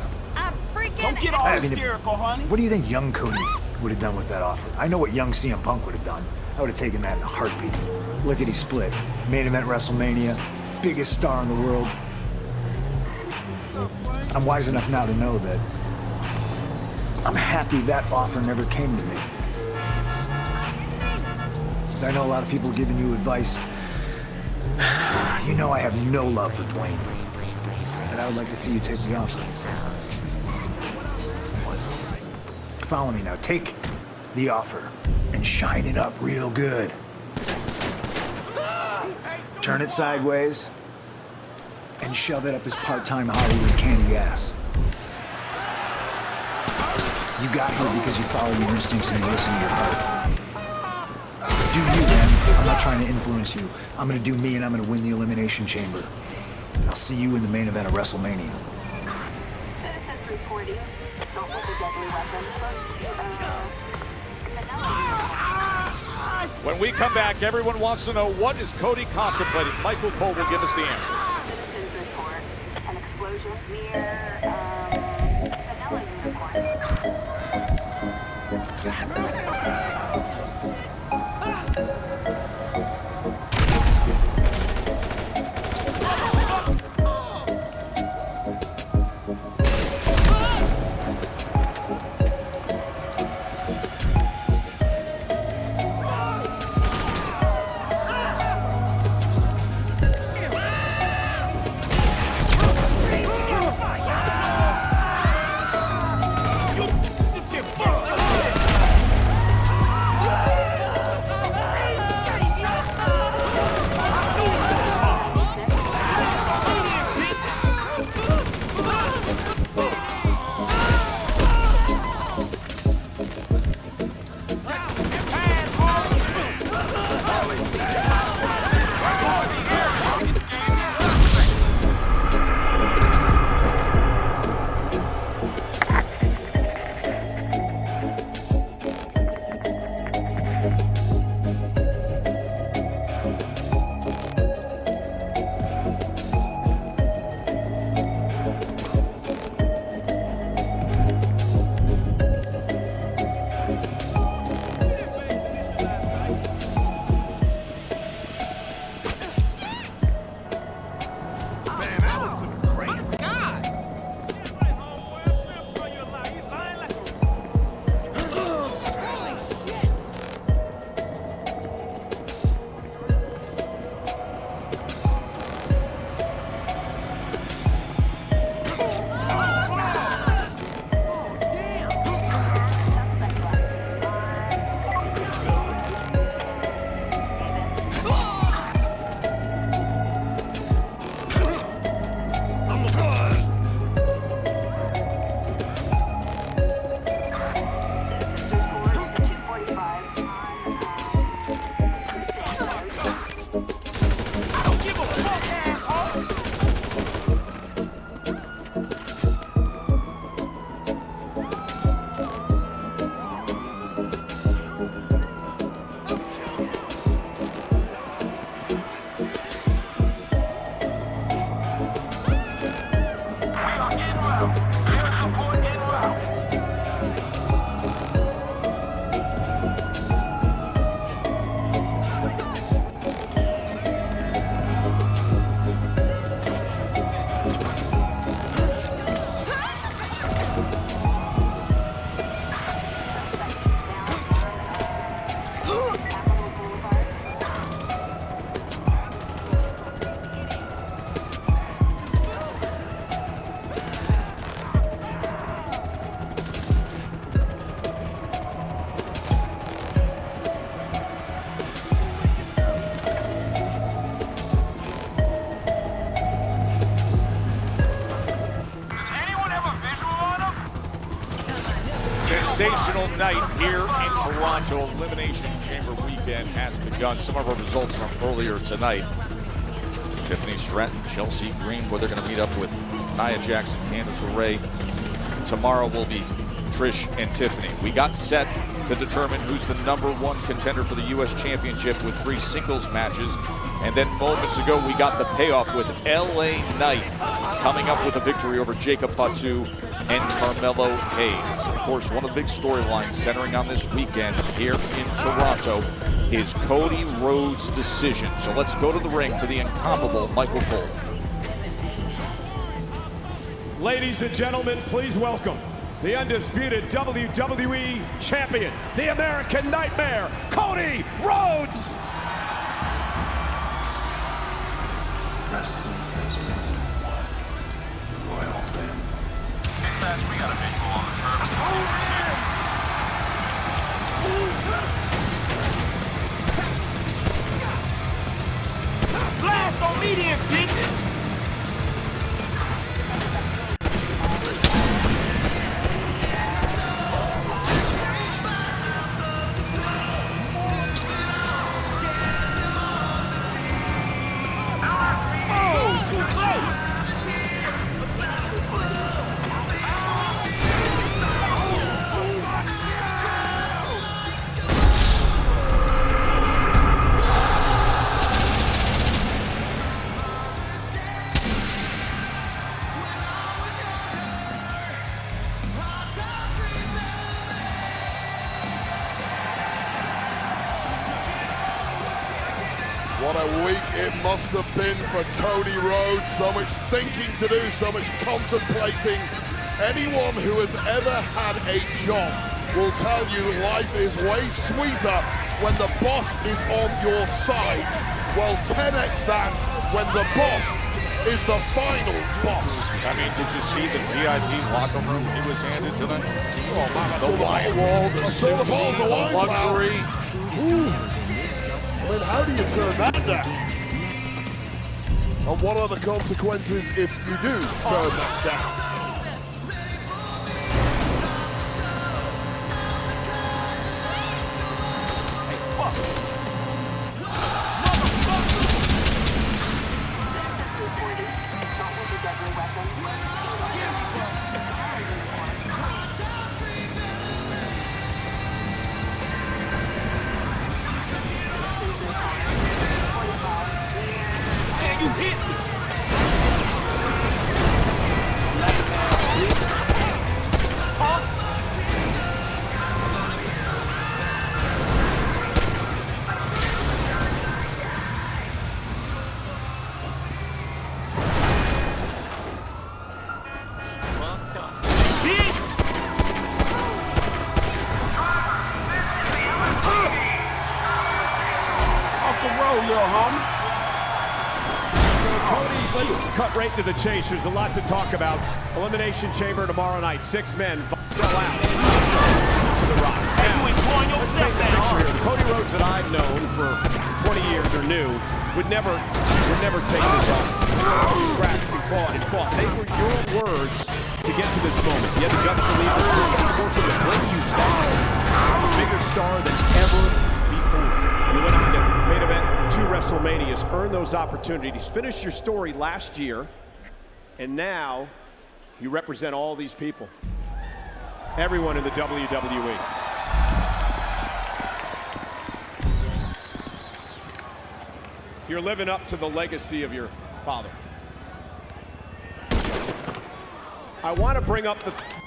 Don't get all hysterical, honey. What do you think young Cody would have done with that offer? I know what young CM Punk would have done. I would have taken that in a heartbeat. Lickety split. Main event WrestleMania. Biggest star in the world. I'm wise enough now to know that I'm happy that offer never came to me. I know a lot of people are giving you advice. You know I have no love for Dwayne. And I would like to see you take the offer. Follow me now. Take the offer and shine it up real good. Turn it sideways and shove it up his part-time Hollywood candy ass. You got here because you followed your instincts and you listened to your heart. Do you, man. I'm not trying to influence you. I'm gonna do me and I'm gonna win the Elimination Chamber. I'll see you in the main event of WrestleMania. Citizens reporting assault with a deadly weapon When we come back, everyone wants to know, what is Cody contemplating? Michael Cole will give us the answers. Citizens report an explosion near vanilla unicorn. Sensational night here in Toronto. Elimination Chamber weekend has begun. Some of our results from earlier tonight. Tiffany Stratton, Chelsea Green, where they're going to meet up with Nia Jackson, Candice LeRae. Tomorrow will be Trish and Tiffany. We got set to determine who's the #1 contender for the U.S. Championship with 3 singles matches. And then moments ago, we got the payoff with LA Knight coming up with a victory over Jacob Fatu and Carmelo Hayes. Of course, one of the big storylines centering on this weekend here in Toronto is Cody Rhodes' decision. So let's go to the ring to the incomparable Michael Cole. Ladies and gentlemen, please welcome the undisputed WWE Champion, the American Nightmare, Cody Rhodes! Wrestling is one royal family. We got a visual on the turf. Blast on me then, bitches! What a week it must have been for Cody Rhodes. So much thinking to do, so much contemplating. Anyone who has ever had a job will tell you life is way sweeter when the boss is on your side. Well, 10x that when the boss is the final boss. I mean, did you see the VIP locker room he was handed tonight? Oh, man, I saw the wine wall, I saw the balls of wine. luxury. Ooh. I mean, how do you turn that down? And what are the consequences if you do turn that down? You hit me! Off the road, little homie. Let's cut right to the chase. There's a lot to talk about. Elimination Chamber tomorrow night. 6 men sell out. The Rock. Hey, you enjoying yourself now? The Cody Rhodes that I've known for 20 years or knew would never take this on. Scratched and clawed and fought. They were your words to get to this moment. You had the guts to leave and force him to bring you down. A bigger star than ever before. You went on to main event 2 WrestleManias, earned those opportunities, finished your story last year, and now you represent all these people. Everyone in the WWE. You're living up to the legacy of your father. I want to bring up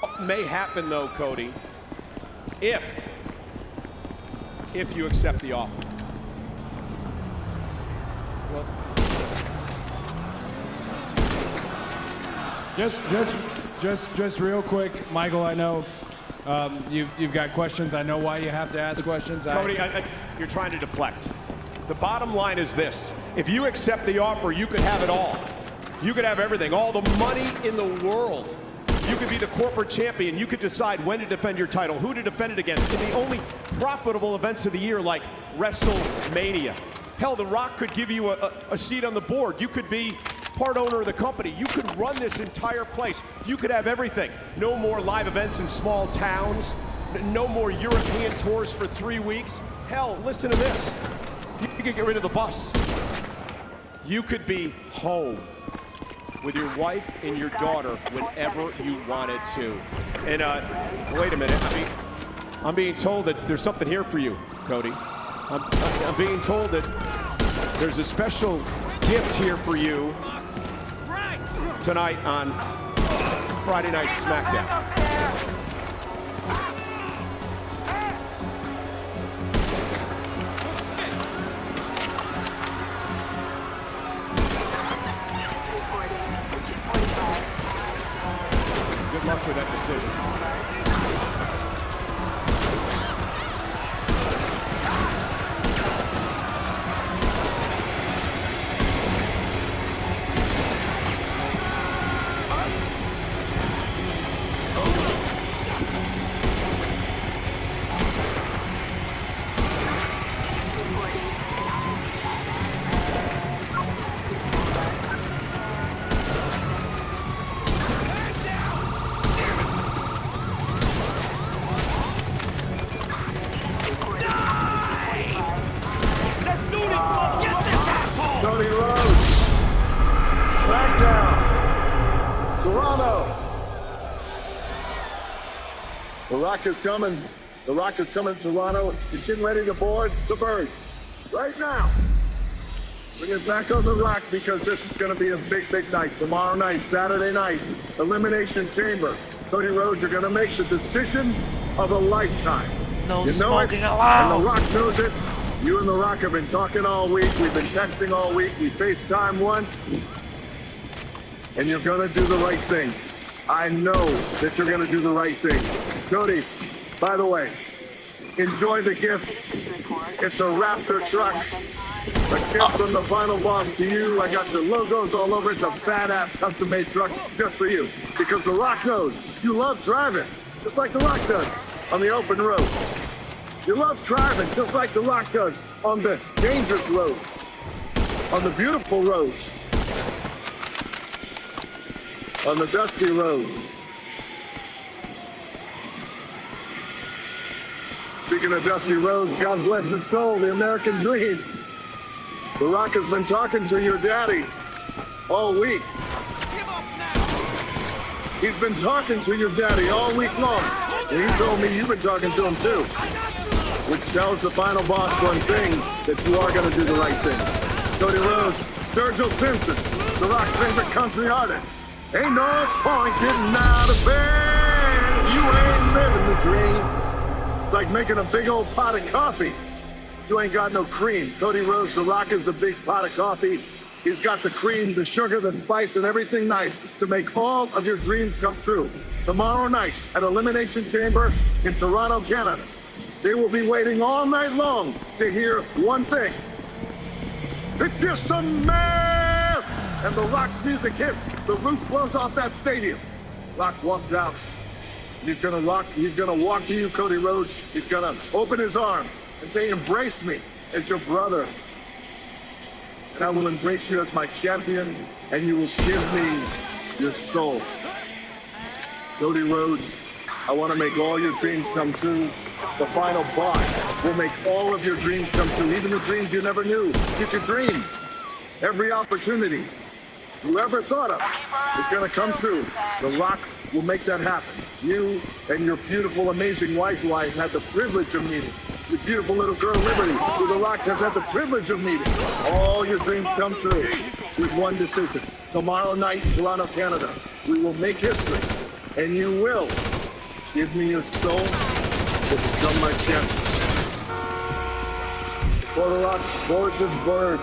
what may happen though, Cody, if you accept the offer. Just real quick, Michael, I know you've got questions. I know why you have to ask questions. Cody, you're trying to deflect. The bottom line is this. If you accept the offer, you could have it all. You could have everything, all the money in the world. You could be the corporate champion. You could decide when to defend your title, who to defend it against in the only profitable events of the year like WrestleMania. Hell, The Rock could give you a seat on the board. You could be part owner of the company. You could run this entire place. You could have everything. No more live events in small towns. No more European tours for 3 weeks. Hell, listen to this. You could get rid of the bus. You could be home. with your wife and your daughter whenever you wanted to. And wait a minute, I'm being told that there's something here for you, Cody. I'm being told that there's a special gift here for you tonight on Friday Night SmackDown. Good luck with that decision. Cody Rhodes. SmackDown. Toronto. The Rock is coming. The Rock is coming to Toronto. He's getting ready to board the bird. Right now. Bring it back on the Rock because this is going to be a big, big night. Tomorrow night, Saturday night, Elimination Chamber. Cody Rhodes, you're going to make the decision of a lifetime. No you know smoking it, allowed. and The Rock knows it. You and The Rock have been talking all week. We've been texting all week. We FaceTime once. And you're going to do the right thing. I know that you're going to do the right thing. Cody, by the way, enjoy the gift. It's a Raptor truck. A gift from the final boss to you. I got the logos all over. It's a badass custom-made truck just for you. Because The Rock knows you love driving, just like The Rock does on the open road. You love driving just like The Rock does on the dangerous roads, on the beautiful roads, on the dusty roads. Speaking of dusty roads, God bless his soul, the American dream. The Rock has been talking to your daddy all week. He's been talking to your daddy all week long. And he told me you've been talking to him too. Which tells the final boss one thing, that you are going to do the right thing. Cody Rhodes, Sturgill Simpson, The Rock's favorite country artist. Ain't no point getting out of bed. You ain't living the dream. It's like making a big old pot of coffee. You ain't got no cream. Cody Rhodes, The Rock is a big pot of coffee. He's got the cream, the sugar, the spice, and everything nice to make all of your dreams come true. Tomorrow night at Elimination Chamber in Toronto, Canada. They will be waiting all night long to hear one thing. It's just some man! And The Rock's music hits. The roof blows off that stadium. Rock walks out. He's gonna walk to you, Cody Rhodes. He's gonna open his arms and say, embrace me as your brother. And I will embrace you as my champion, and you will give me your soul. Cody Rhodes, I want to make all your dreams come true. The final boss will make all of your dreams come true, even the dreams you never knew. You could dream. Every opportunity you ever thought of is going to come true. The Rock will make that happen. You and your beautiful, amazing wife, who I had the privilege of meeting, your beautiful little girl, Liberty, who The Rock has had the privilege of meeting. All your dreams come true with one decision. Tomorrow night, Toronto, Canada, we will make history, and you will give me your soul to become my champion. For The Rock, boards this bird.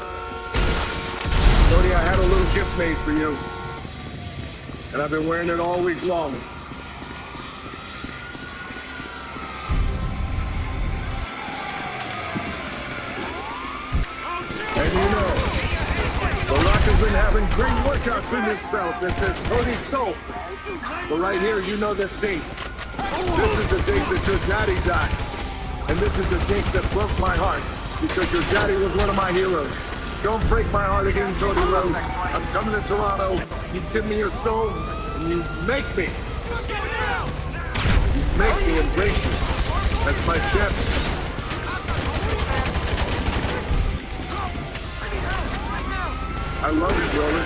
Cody, I had a little gift made for you, and I've been wearing it all week long. And you know, The Rock has been having great workouts in this belt that says Cody's Soul. But right here, you know this date. This is the date that your daddy died. And this is the date that broke my heart, because your daddy was one of my heroes. Don't break my heart again, Cody Rhodes. I'm coming to Toronto. You give me your soul, and you make me. You make me embrace you. That's my champion. I love you, brother.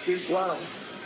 Big blows.